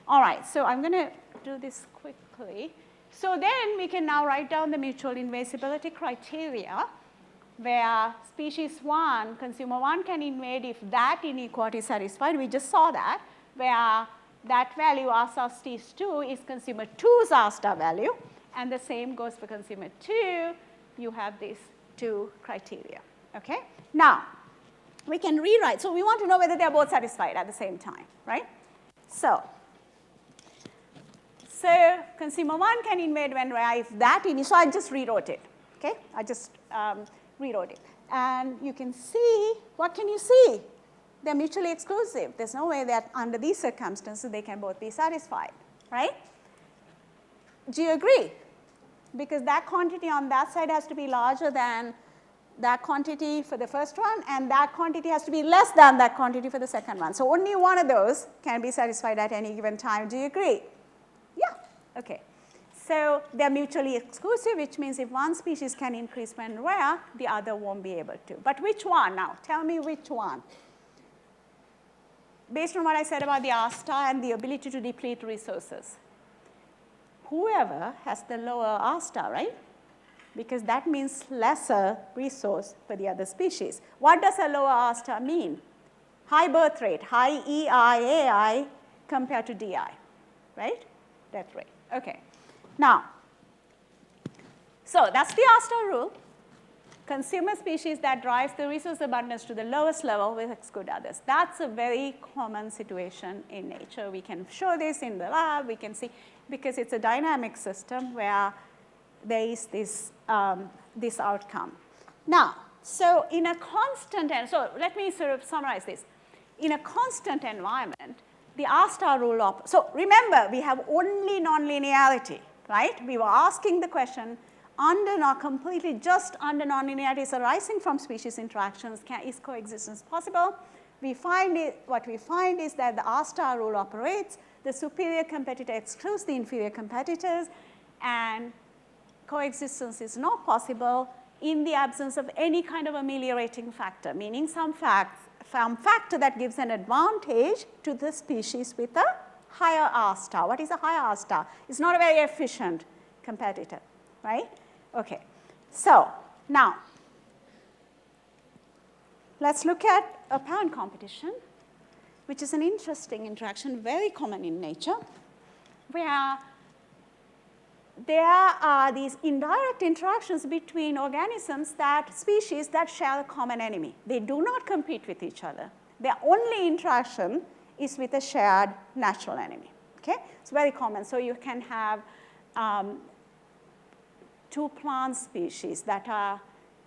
All right, so I'm going to do this quickly. So then we can now write down the mutual invasibility criteria, where species 1, consumer 1 can invade if that inequality is satisfied. We just saw that, where that value R star T 2 is consumer 2's R star value, and the same goes for consumer 2. You have these two criteria, okay? Now, we can rewrite. So we want to know whether they're both satisfied at the same time, right? So consumer 1 can invade when rare if that so I just rewrote it, okay? I just rewrote it. And you can see, what can you see? They're mutually exclusive. There's no way that under these circumstances they can both be satisfied, right? Do you agree? Because that quantity on that side has to be larger than that quantity for the first one, and that quantity has to be less than that quantity for the second one. So only one of those can be satisfied at any given time. Do you agree? Yeah, okay. So they're mutually exclusive, which means if one species can increase when rare, the other won't be able to. But which one now? Tell me which one. Based on what I said about the R star and the ability to deplete resources. Whoever has the lower R star, right? Because that means lesser resource for the other species. What does a lower R star mean? High birth rate, high EI, AI compared to DI, right? Death rate, okay. Now, so that's the R star rule. Consumer species that drives the resource abundance to the lowest level will exclude others. That's a very common situation in nature. We can show this in the lab. We can see, because it's a dynamic system where there is this, this outcome. Now, so in a constant, so let me sort of summarize this. In a constant environment, the R star rule, so remember, we have only nonlinearity, right? We were asking the question, completely just under nonlinearity is arising from species interactions, is coexistence possible? What we find is that the R star rule operates, the superior competitor excludes the inferior competitors, and coexistence is not possible in the absence of any kind of ameliorating factor, meaning some factor that gives an advantage to the species with a higher R star. What is a higher R star? It's not a very efficient competitor, right? Okay. So now, let's look at apparent competition, which is an interesting interaction, very common in nature, where there are these indirect interactions between organisms species that share a common enemy. They do not compete with each other. Their only interaction is with a shared natural enemy. Okay? It's very common. So you can have two plant species that are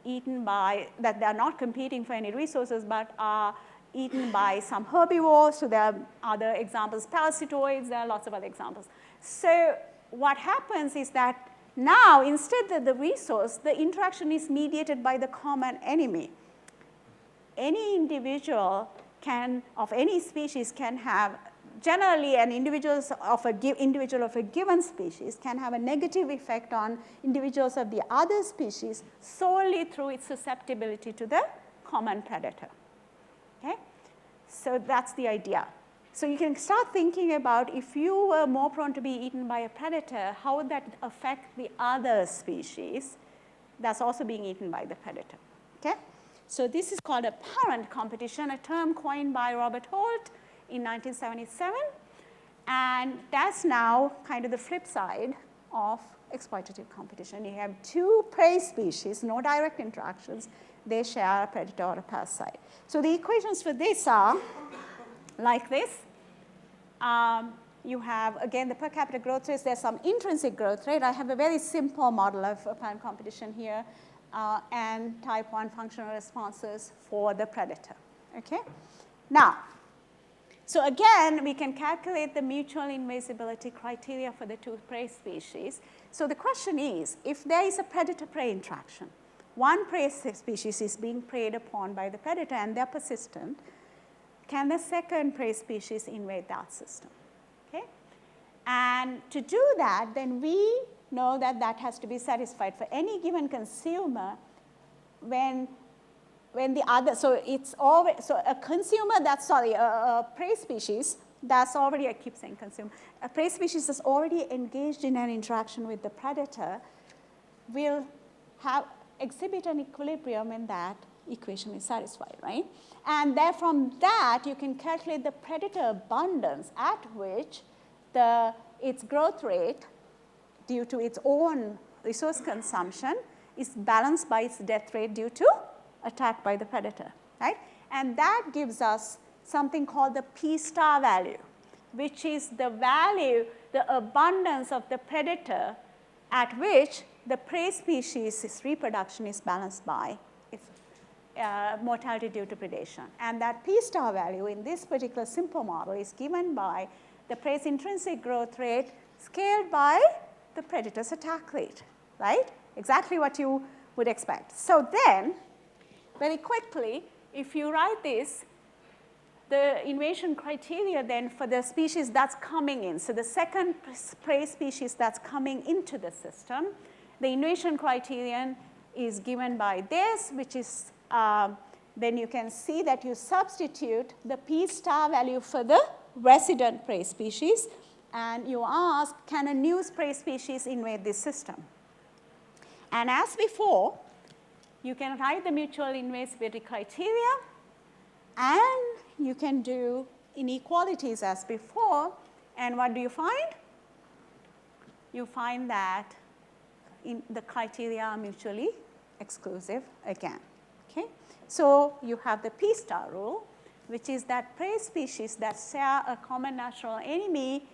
eaten by, that they are not competing for any resources, but are eaten by some herbivores. So there are other examples, parasitoids, there are lots of other examples. So what happens is that now, instead of the resource, the interaction is mediated by the common enemy. Any individual of any species can have, generally an individual of a given species can have a negative effect on individuals of the other species solely through its susceptibility to the common predator. Okay? So that's the idea. So you can start thinking about, if you were more prone to be eaten by a predator, how would that affect the other species that's also being eaten by the predator? Okay? So this is called apparent competition, a term coined by Robert Holt in 1977. And that's now kind of the flip side of exploitative competition. You have two prey species, no direct interactions. They share a predator or a parasite. So the equations for this are like this. You have, again, the per capita growth rates. There's some intrinsic growth rate. I have a very simple model of apparent competition here, and type 1 functional responses for the predator. Okay? Now, so again, we can calculate the mutual invasibility criteria for the two prey species. So the question is, if there is a predator-prey interaction, one prey species is being preyed upon by the predator and they're persistent, can the second prey species invade that system? Okay? And to do that, then we know that that has to be satisfied for any given consumer when the other, so it's always, so a consumer that's, sorry, a prey species that's already, I keep saying consumer, a prey species that's already engaged in an interaction with the predator will exhibit an equilibrium when that equation is satisfied, right? And then from that, you can calculate the predator abundance at which its growth rate due to its own resource consumption is balanced by its death rate due to attack by the predator, right? And that gives us something called the P star value, which is the value, the abundance of the predator at which the prey species' reproduction is balanced by its mortality due to predation. And that P star value in this particular simple model is given by the prey's intrinsic growth rate scaled by the predator's attack rate, right? Exactly what you would expect. So then, very quickly, if you write this, the invasion criteria then for the species that's coming in, so the second prey species that's coming into the system, the invasion criterion is given by this, which is, then you can see that you substitute the P star value for the resident prey species, and you ask, can a new prey species invade this system? And as before, you can write the mutual invasibility criteria, and you can do inequalities as before. And what do you find? You find that the criteria are mutually exclusive again. Okay? So you have the P star rule, which is that prey species that share a common natural enemy,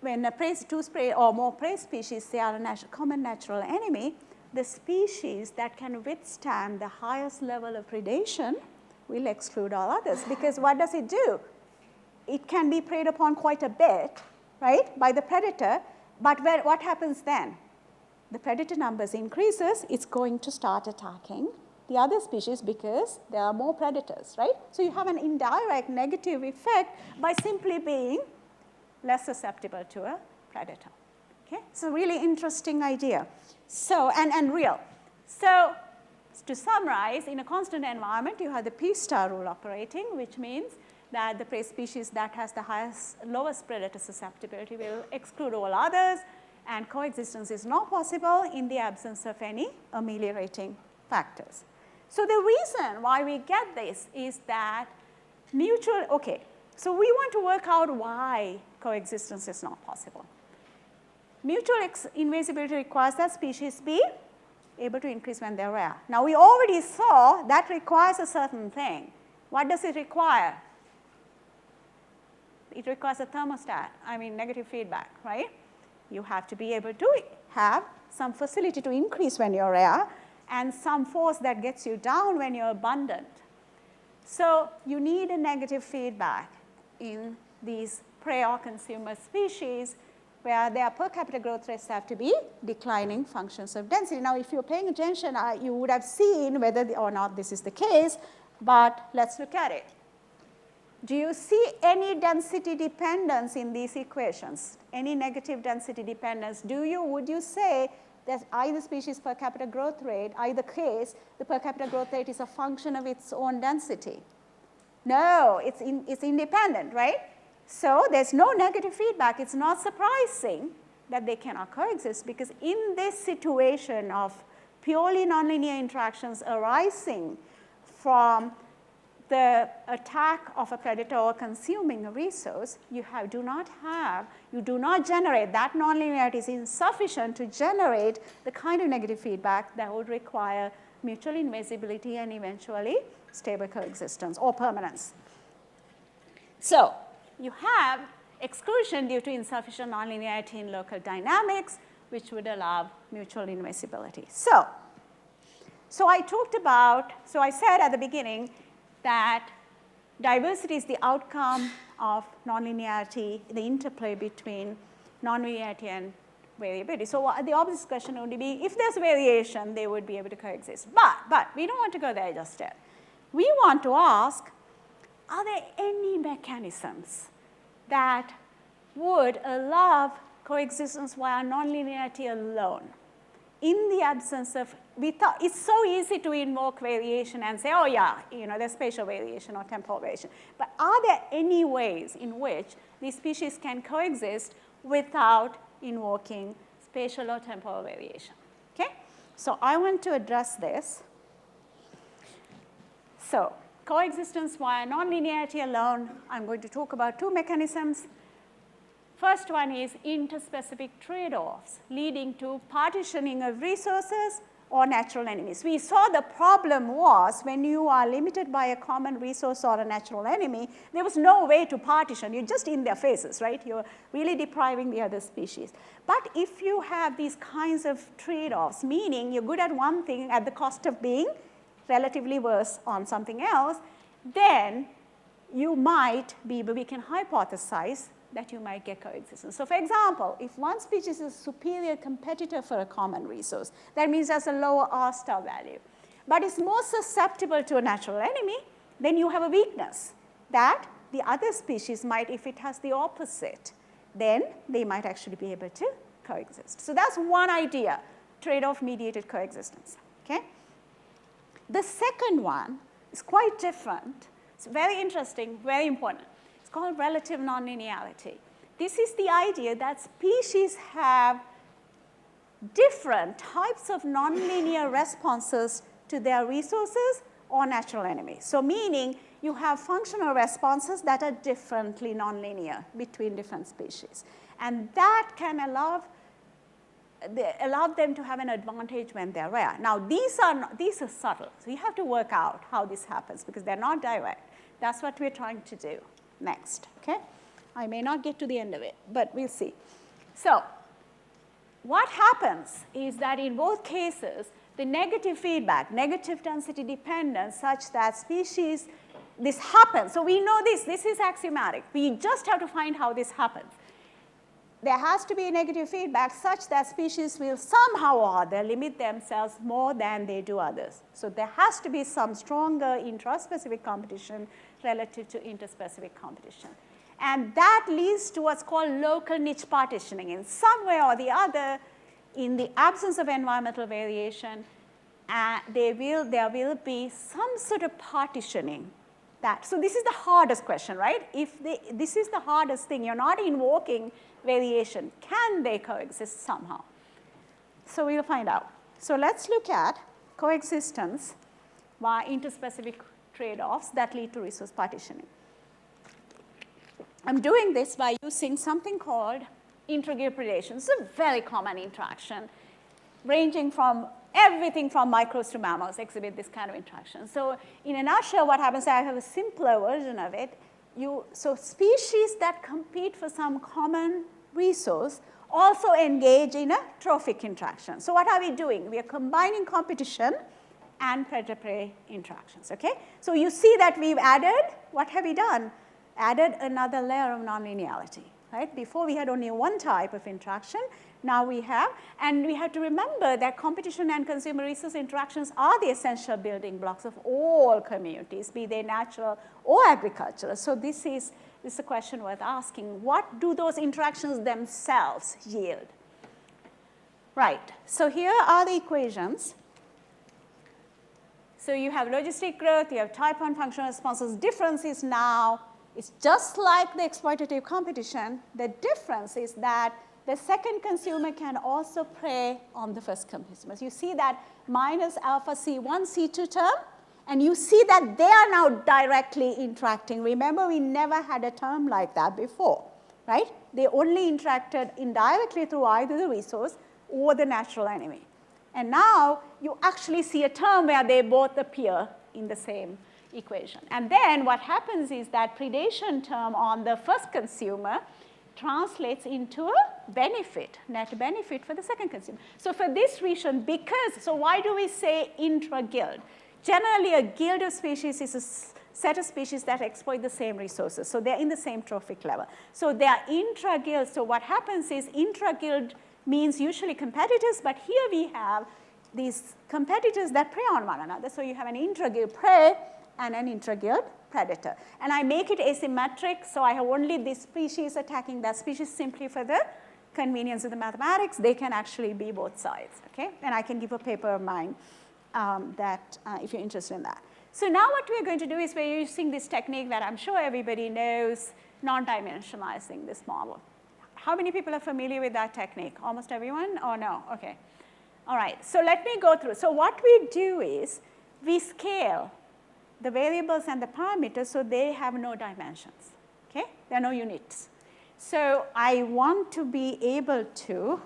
when two prey or more prey species share a common natural enemy, the species that can withstand the highest level of predation will exclude all others. Because what does it do? It can be preyed upon quite a bit, right, by the predator, but what happens then? The predator numbers increases, it's going to start attacking the other species because there are more predators, right? So you have an indirect negative effect by simply being less susceptible to a predator. Okay? It's a really interesting idea. So, and real. So to summarize, in a constant environment, you have the P star rule operating, which means that the prey species that has the lowest predator susceptibility will exclude all others, and coexistence is not possible in the absence of any ameliorating factors. So the reason why we get this is that mutual, okay, so we want to work out why coexistence is not possible. Mutual invasibility requires that species be able to increase when they're rare. Now, we already saw that requires a certain thing. What does it require? It requires a thermostat, negative feedback, right? You have to be able to have some facility to increase when you're rare and some force that gets you down when you're abundant. So you need a negative feedback in these prey or consumer species where their per capita growth rates have to be declining functions of density. Now, if you're paying attention, you would have seen whether or not this is the case, but let's look at it. Do you see any density dependence in these equations? Any negative density dependence? Would you say that either species per capita growth rate, either case, the per capita growth rate is a function of its own density? No, it's independent, right? So there's no negative feedback. It's not surprising that they cannot coexist, because in this situation of purely nonlinear interactions arising from the attack of a predator or consuming a resource, you do not generate, that nonlinearity is insufficient to generate the kind of negative feedback that would require mutual invasibility and eventually stable coexistence or permanence. So you have exclusion due to insufficient nonlinearity in local dynamics, which would allow mutual invasibility. So I said at the beginning that diversity is the outcome of nonlinearity, the interplay between nonlinearity and variability. So the obvious question would be, if there's variation, they would be able to coexist. But we don't want to go there just yet. We want to ask, are there any mechanisms that would allow coexistence via nonlinearity alone? In the absence of, we thought it's so easy to invoke variation and say, oh yeah, there's spatial variation or temporal variation. But are there any ways in which these species can coexist without invoking spatial or temporal variation? Okay? So I want to address this. So coexistence via nonlinearity alone, I'm going to talk about two mechanisms. First one is interspecific trade-offs leading to partitioning of resources or natural enemies. We saw the problem was when you are limited by a common resource or a natural enemy, there was no way to partition. You're just in their faces, right? You're really depriving the other species. But if you have these kinds of trade-offs, meaning you're good at one thing at the cost of being relatively worse on something else, then you might be, but we can hypothesize that you might get coexistence. So for example, if one species is a superior competitor for a common resource, that means there's a lower R star value, but it's more susceptible to a natural enemy, then you have a weakness that the other species might, if it has the opposite, then they might actually be able to coexist. So that's one idea, trade-off mediated coexistence, okay? The second one is quite different. It's very interesting, very important. It's called relative nonlinearity. This is the idea that species have different types of nonlinear responses to their resources or natural enemies. So meaning you have functional responses that are differently nonlinear between different species. And that can allow them to have an advantage when they're rare. Now, these are subtle. So you have to work out how this happens because they're not direct. That's what we're trying to do next, okay? I may not get to the end of it, but we'll see. So what happens is that in both cases, the negative feedback, negative density dependence such that species, this happens. So we know this is axiomatic. We just have to find how this happens. There has to be negative feedback such that species will somehow or other limit themselves more than they do others. So there has to be some stronger intraspecific competition relative to interspecific competition. And that leads to what's called local niche partitioning. In some way or the other, in the absence of environmental variation there will be some sort of partitioning. So this is the hardest question, right? This is the hardest thing. You're not invoking variation. Can they coexist somehow? So we'll find out. So let's look at coexistence by interspecific trade-offs that lead to resource partitioning. I'm doing this by using something called integrative predation. It's a very common interaction, ranging from everything from microbes to mammals exhibit this kind of interaction. So in a nutshell, what happens, I have a simpler version of it. So species that compete for some common resource also engage in a trophic interaction. So what are we doing? We are combining competition and predator-prey interactions, okay? So you see that we've added, what have we done? Added another layer of nonlinearity, right? Before we had only one type of interaction. Now we have, and we have to remember that competition and consumer resource interactions are the essential building blocks of all communities, be they natural or agricultural. So this is a question worth asking. What do those interactions themselves yield? Right, so here are the equations. So you have logistic growth, you have type 1 functional responses. Difference is now, it's just like the exploitative competition. The difference is that the second consumer can also prey on the first consumer. So you see that minus alpha C1, C2 term, and you see that they are now directly interacting. Remember, we never had a term like that before, right? They only interacted indirectly through either the resource or the natural enemy. And now you actually see a term where they both appear in the same equation. And then what happens is that predation term on the first consumer translates into a benefit, net benefit for the second consumer. So for this reason, so why do we say intra-guild? Generally, a guild of species is a set of species that exploit the same resources. So they're in the same trophic level. So they are intra-guild. So what happens is intra-guild means usually competitors, but here we have these competitors that prey on one another. So you have an intra-guild prey and an intra-guild predator. And I make it asymmetric, so I have only this species attacking that species simply for the convenience of the mathematics. They can actually be both sides, okay? And I can give a paper of mine if you're interested in that. So now what we're going to do is we're using this technique that I'm sure everybody knows, non-dimensionalizing this model. How many people are familiar with that technique? Almost everyone? Oh, no? Okay. All right. So let me go through. So what we do is we scale the variables and the parameters so they have no dimensions, okay? There are no units. So I want to be able to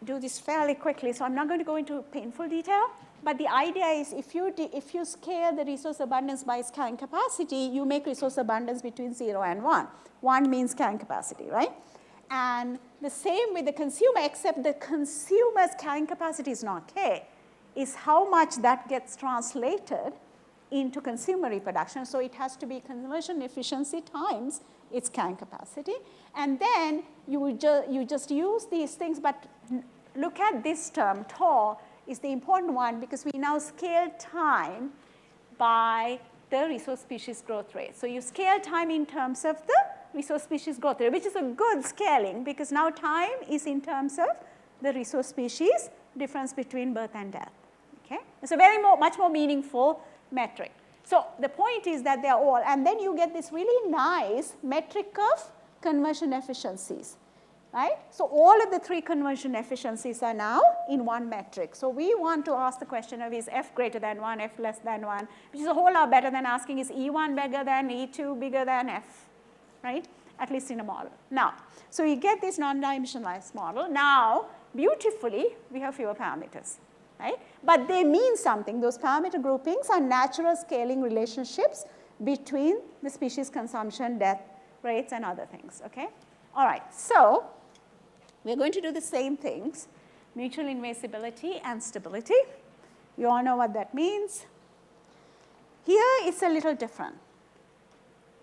do this fairly quickly, so I'm not going to go into painful detail, but the idea is if you scale the resource abundance by its carrying capacity, you make resource abundance between 0 and 1. 1 means carrying capacity, right? And the same with the consumer, except the consumer's carrying capacity is not K, is how much that gets translated into consumer reproduction. So it has to be conversion efficiency times its carrying capacity. And then you just use these things, but look at this term, tau is the important one because we now scale time by the resource species growth rate. So you scale time in terms of the resource species growth rate, which is a good scaling because now time is in terms of the resource species difference between birth and death, okay? It's a much more meaningful metric. So the point is that they're all, and then you get this really nice metric of conversion efficiencies, right? So all of the 3 conversion efficiencies are now in one metric. So we want to ask the question of is F greater than 1, F less than 1, which is a whole lot better than asking is E1 bigger than, E2 bigger than F, right? At least in a model. Now, so you get this non-dimensionalized model. Now, beautifully, we have fewer parameters, right? But they mean something. Those parameter groupings are natural scaling relationships between the species consumption, death rates, and other things, okay? All right, so we're going to do the same things, mutual invasibility and stability. You all know what that means. Here it's a little different.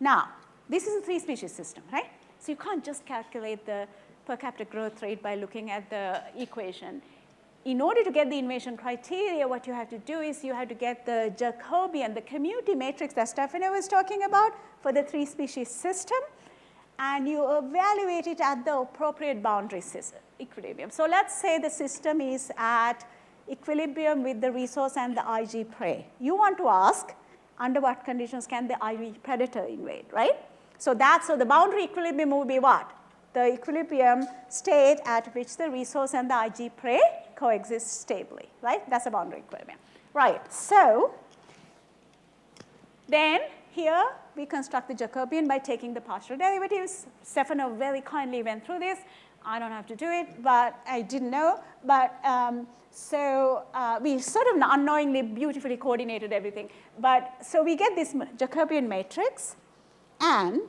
Now, this is a 3-species system, right? So you can't just calculate the per capita growth rate by looking at the equation. In order to get the invasion criteria, what you have to do is you have to get the Jacobian, the community matrix that Stefano was talking about for the 3-species system, and you evaluate it at the appropriate boundary equilibrium. So let's say the system is at equilibrium with the resource and the IG prey. You want to ask, under what conditions can the IG predator invade, right? So the boundary equilibrium will be what? The equilibrium state at which the resource and the IG prey coexist stably, right? That's a boundary equilibrium. Right, so then here we construct the Jacobian by taking the partial derivatives. Stefano very kindly went through this. I don't have to do it, but I didn't know. But we sort of unknowingly beautifully coordinated everything. But so we get this Jacobian matrix, and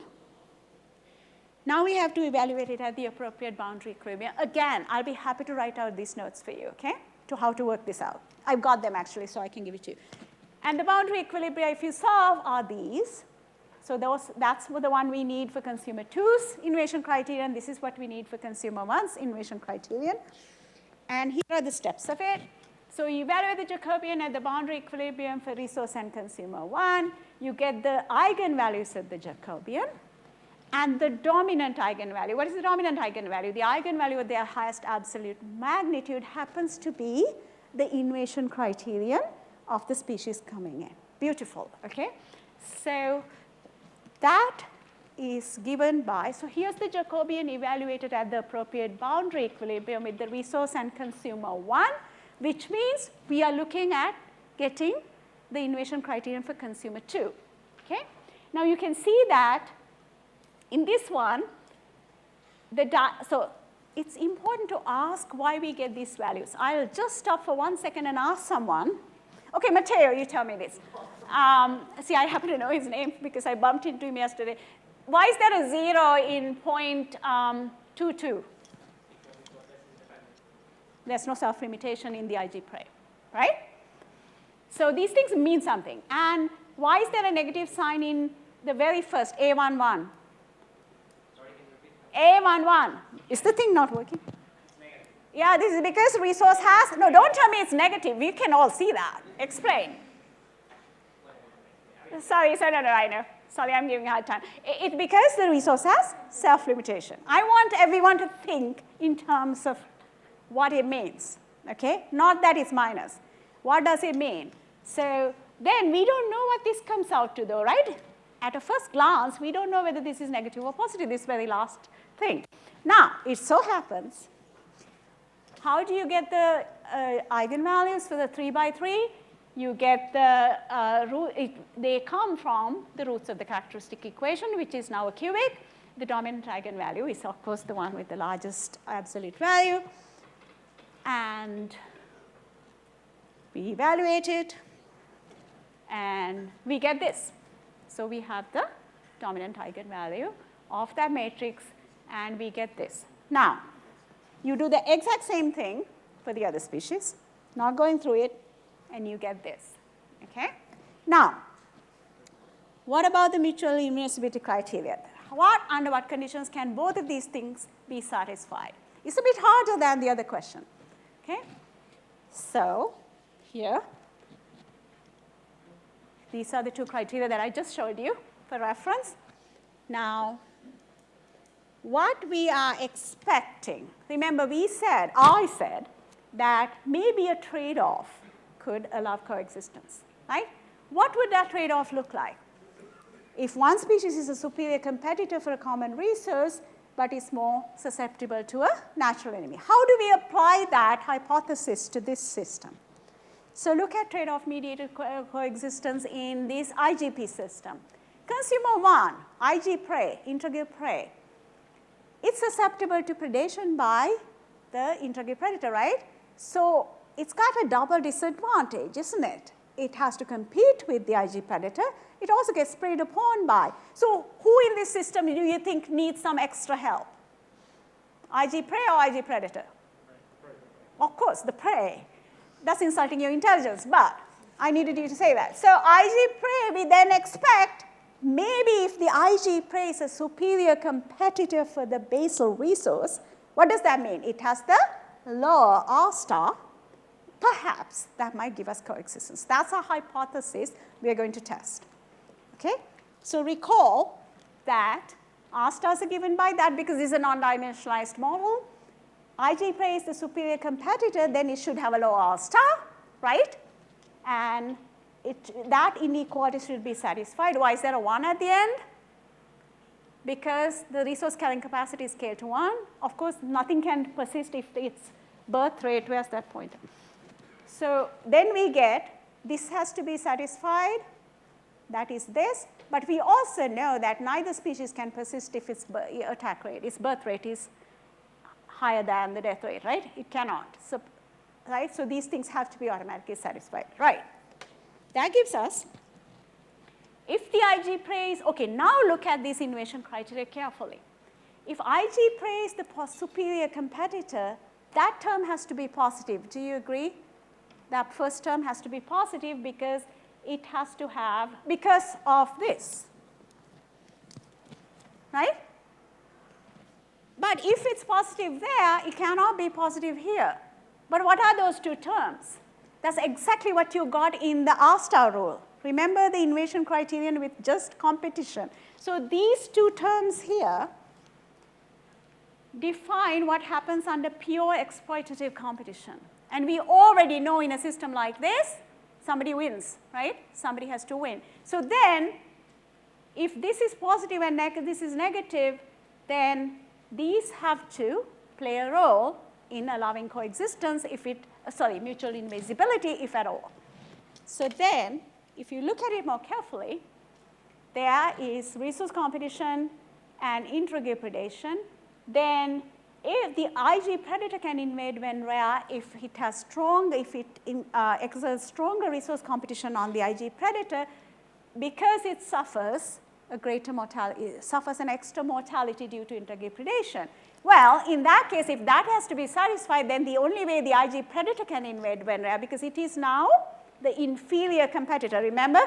now we have to evaluate it at the appropriate boundary equilibrium. Again, I'll be happy to write out these notes for you, okay, to how to work this out. I've got them actually, so I can give it to you. And the boundary equilibria, if you solve, are these. So that's the one we need for consumer 2's innovation criterion. This is what we need for consumer 1's innovation criterion. And here are the steps of it. So you evaluate the Jacobian at the boundary equilibrium for resource and consumer 1. You get the eigenvalues of the Jacobian and the dominant eigenvalue. What is the dominant eigenvalue? The eigenvalue of their highest absolute magnitude happens to be the innovation criterion of the species coming in. Beautiful, okay? So that is given by, so here's the Jacobian evaluated at the appropriate boundary equilibrium with the resource and consumer 1, which means we are looking at getting the innovation criterion for consumer 2, okay? Now you can see that in this one, so it's important to ask why we get these values. I'll just stop for 1 second and ask someone. Okay, Matteo, you tell me this. See, I happen to know his name because I bumped into him yesterday. Why is there a 0 in 0.22? There's no self-limitation in the IG prey, right? So these things mean something. And why is there a negative sign in the very first, A11? A11. Is the thing not working? Yeah, this is because resource has, no, don't tell me it's negative. We can all see that. Explain. Sorry, no, I know. Sorry, I'm giving a hard time. It's because the resource has self-limitation. I want everyone to think in terms of what it means, okay? Not that it's minus. What does it mean? So then we don't know what this comes out to though, right? At a first glance, we don't know whether this is negative or positive, this very last thing. Now, it so happens, how do you get the eigenvalues for the 3 by 3? You get the they come from the roots of the characteristic equation, which is now a cubic. The dominant eigenvalue is, of course, the one with the largest absolute value. And we evaluate it, and we get this. So we have the dominant eigenvalue of that matrix, and we get this. Now, you do the exact same thing for the other species, not going through it, and you get this, okay? Now, what about the mutual immunogenicity criteria? Under what conditions can both of these things be satisfied? It's a bit harder than the other question, okay? So, here, these are the two criteria that I just showed you for reference. Now, what we are expecting, remember I said that maybe a trade-off could allow coexistence, right? What would that trade-off look like? If one species is a superior competitor for a common resource, but is more susceptible to a natural enemy. How do we apply that hypothesis to this system? So look at trade-off mediated coexistence in this IGP system. Consumer 1, IG prey, integrative prey. It's susceptible to predation by the integrative predator, right? So it's got a double disadvantage, isn't it? It has to compete with the IG predator. It also gets preyed upon by. So who in this system do you think needs some extra help? IG prey or IG predator? Of course, the prey. That's insulting your intelligence, but I needed you to say that. So IG prey, we then expect maybe if the IG prey is a superior competitor for the basal resource, what does that mean? It has the lower R star. Perhaps that might give us coexistence. That's a hypothesis we are going to test. Okay? So recall that R stars are given by that because this is a non-dimensionalized model. IG prey is the superior competitor, then it should have a low R star, right? And that inequality should be satisfied. Why is there a 1 at the end? Because the resource carrying capacity is scaled to 1. Of course, nothing can persist if it's birth rate. Where's that pointer? So then we get this has to be satisfied. That is this. But we also know that neither species can persist if its attack rate, its birth rate is higher than the death rate, right? It cannot. So, right? So these things have to be automatically satisfied, right? That gives us, if the IG prey is, okay, now look at this innovation criteria carefully. If IG prey is the superior competitor, that term has to be positive. Do you agree? That first term has to be positive because it has to have, because of this, right? But if it's positive there, it cannot be positive here. But what are those two terms? That's exactly what you got in the R star rule. Remember the innovation criterion with just competition. So these two terms here define what happens under pure exploitative competition. And we already know in a system like this, somebody wins, right? Somebody has to win. So then, if this is positive and this is negative, then these have to play a role in allowing coexistence if it, mutual invisibility if at all. So then, if you look at it more carefully, there is resource competition and intragroup predation. Then if the IG predator can invade when rare, if it has exerts stronger resource competition on the IG predator, because it suffers a greater mortality, suffers an extra mortality due to intragroup predation. Well, in that case, if that has to be satisfied, then the only way the IG predator can invade when rare, because it is now the inferior competitor, remember?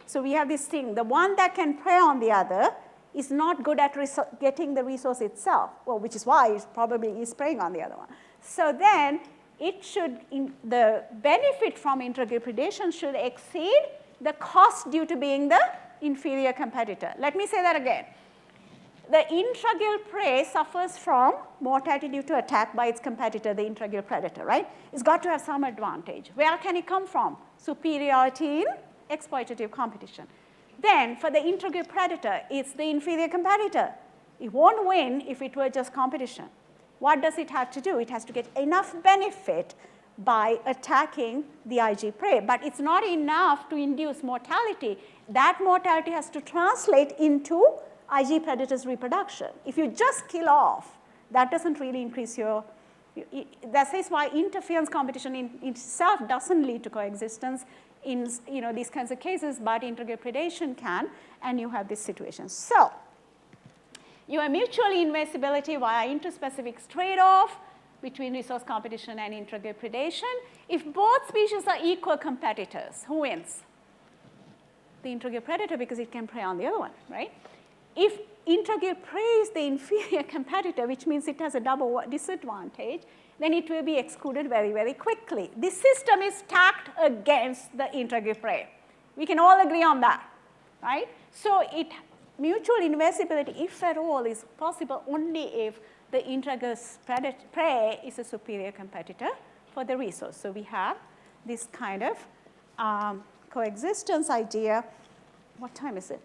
So we have this thing, the one that can prey on the other is not good at getting the resource itself, well, which is why it probably is preying on the other one. So then it should, the benefit from intragroup predation should exceed the cost due to being the inferior competitor. Let me say that again. The intraguild prey suffers from mortality due to attack by its competitor, the intraguild predator, right? It's got to have some advantage. Where can it come from? Superiority in exploitative competition. Then for the intragroup predator, it's the inferior competitor. It won't win if it were just competition. What does it have to do? It has to get enough benefit by attacking the IG prey, but it's not enough to induce mortality. That mortality has to translate into IG predator's reproduction. If you just kill off, that doesn't really increase your, that is why interference competition in itself doesn't lead to coexistence in these kinds of cases, but intragroup predation can, and you have this situation. So you have mutual invasibility via interspecific trade-off between resource competition and intragroup predation. If both species are equal competitors, who wins? The intragroup predator, because it can prey on the other one, right? If intragroup prey is the inferior competitor, which means it has a double disadvantage, then it will be excluded very, very quickly. This system is stacked against the intragroup prey. We can all agree on that, right? So mutual invasibility, if at all, is possible only if the intragroup prey is a superior competitor for the resource. So we have this kind of coexistence idea. What time is it?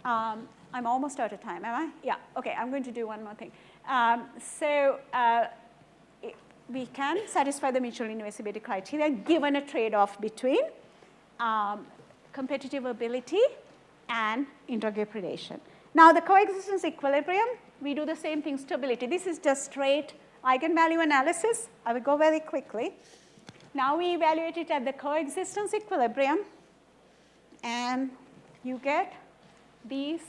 I'm almost out of time, am I? Yeah, okay, I'm going to do one more thing. We can satisfy the mutual invasibility criteria given a trade-off between competitive ability and intragroup predation. Now the coexistence equilibrium, we do the same thing, stability. This is just straight eigenvalue analysis. I will go very quickly. Now we evaluate it at the coexistence equilibrium, and you get these.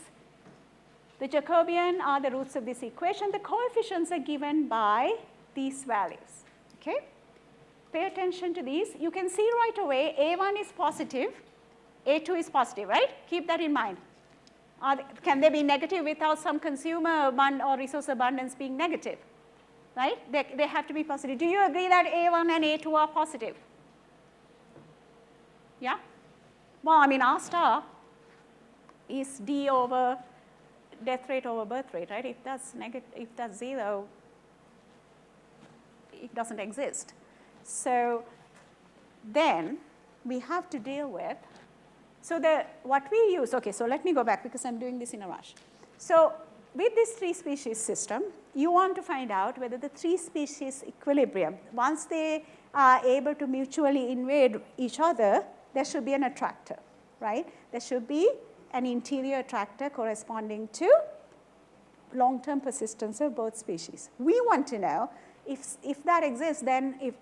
The Jacobian are the roots of this equation. The coefficients are given by these values, okay? Pay attention to these. You can see right away A1 is positive, A2 is positive, right? Keep that in mind. Can they be negative without some consumer or resource abundance being negative, right? They have to be positive. Do you agree that A1 and A2 are positive? Yeah? Well, I mean, R star is D over death rate over birth rate, right? If that's negative, if that's 0, it doesn't exist. So then we have to deal with, so what we use, okay, so let me go back because I'm doing this in a rush. So with this 3-species system, you want to find out whether the 3-species equilibrium, once they are able to mutually invade each other, there should be an attractor, right? There should be an interior attractor corresponding to long-term persistence of both species. We want to know if that exists, then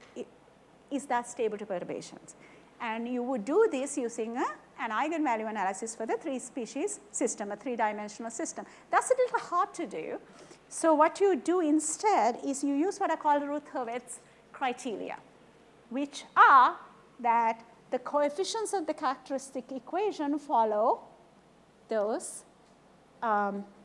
is that stable to perturbations? And you would do this using an eigenvalue analysis for the 3-species system, a 3-dimensional system. That's a little hard to do. So what you do instead is you use what are called Routh-Hurwitz criteria, which are that the coefficients of the characteristic equation follow those,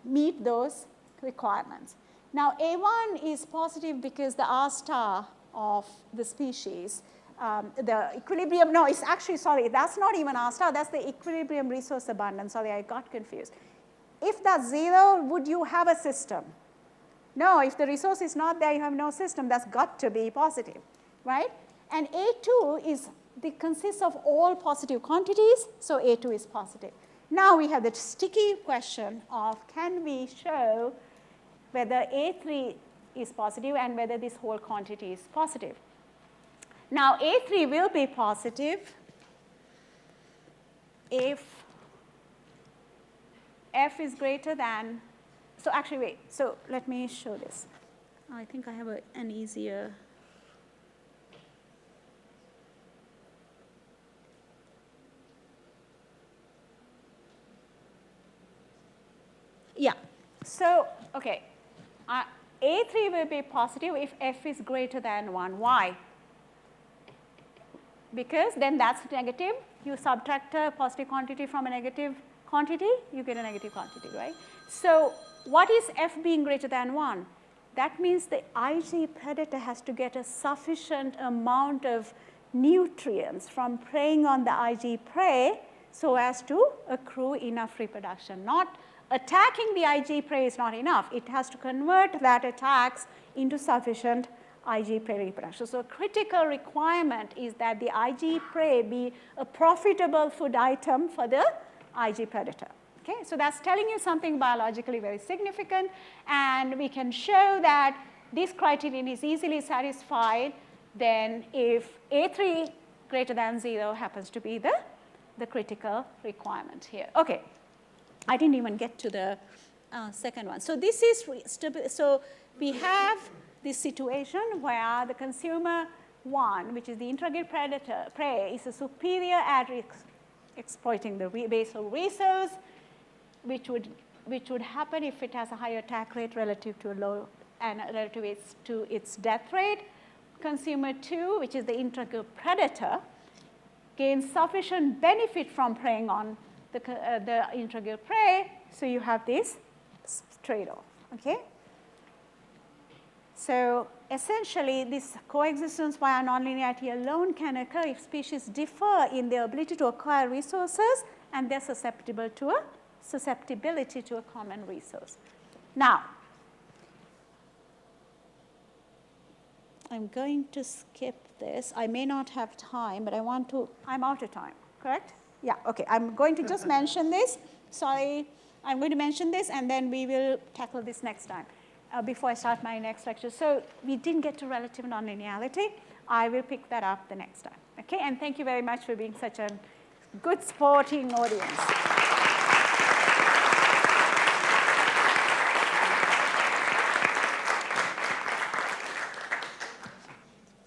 meet those requirements. Now, A1 is positive because the R star of the species, the equilibrium, no, it's actually, sorry, that's not even R star, that's the equilibrium resource abundance. Sorry, I got confused. If that's 0, would you have a system? No, if the resource is not there, you have no system. That's got to be positive, right? And A2 consists of all positive quantities, so A2 is positive. Now we have the sticky question of, can we show whether A3 is positive and whether this whole quantity is positive? Now, A3 will be positive if F is greater than, so actually wait, so let me show this. I think I have an easier, yeah, so, okay, A3 will be positive if F is greater than 1. Why? Because then that's negative. You subtract a positive quantity from a negative quantity, you get a negative quantity, right? So what is F being greater than 1? That means the IG predator has to get a sufficient amount of nutrients from preying on the IG prey so as to accrue enough reproduction. Not attacking the IG prey is not enough. It has to convert that attacks into sufficient IG prey reproduction. So a critical requirement is that the IG prey be a profitable food item for the IG predator. Okay, so that's telling you something biologically very significant, and we can show that this criterion is easily satisfied then if A3 greater than 0 happens to be the critical requirement here. Okay, I didn't even get to the second one. So this is, so we have this situation where the consumer 1, which is the integrative predator, prey, is a superior at exploiting the basal resource, which would happen if it has a higher attack rate relative to a low and relative to its death rate. Consumer 2, which is the integrative predator, gains sufficient benefit from preying on the integrative prey, so you have this trade-off, okay? So essentially, this coexistence via nonlinearity alone can occur if species differ in their ability to acquire resources and their susceptibility to a common resource. Now, I'm going to skip this. I may not have time, but I'm out of time, correct? Yeah, okay, I'm going to just mention this. Sorry, I'm going to mention this, and then we will tackle this next time. Before I start my next lecture. So we didn't get to relative nonlinearity. I will pick that up the next time. Okay, and thank you very much for being such a good sporting audience.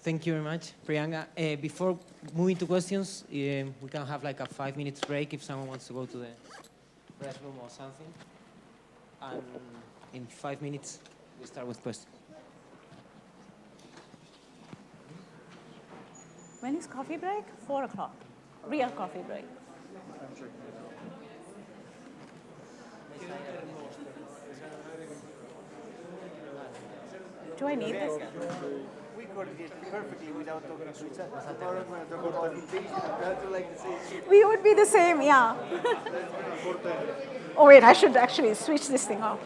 Thank you very much, Priyanga. Before moving to questions, we can have like a 5 minutes break if someone wants to go to the restroom or something. And in 5 minutes, we start with questions.
When is coffee break? 4 o'clock. Real coffee break. Do I need this?
We coordinate perfectly without talking to each other. Tomorrow we're going to talk about invasion. We have to like the same.
We would be the same, yeah. Oh wait, I should actually switch this thing off.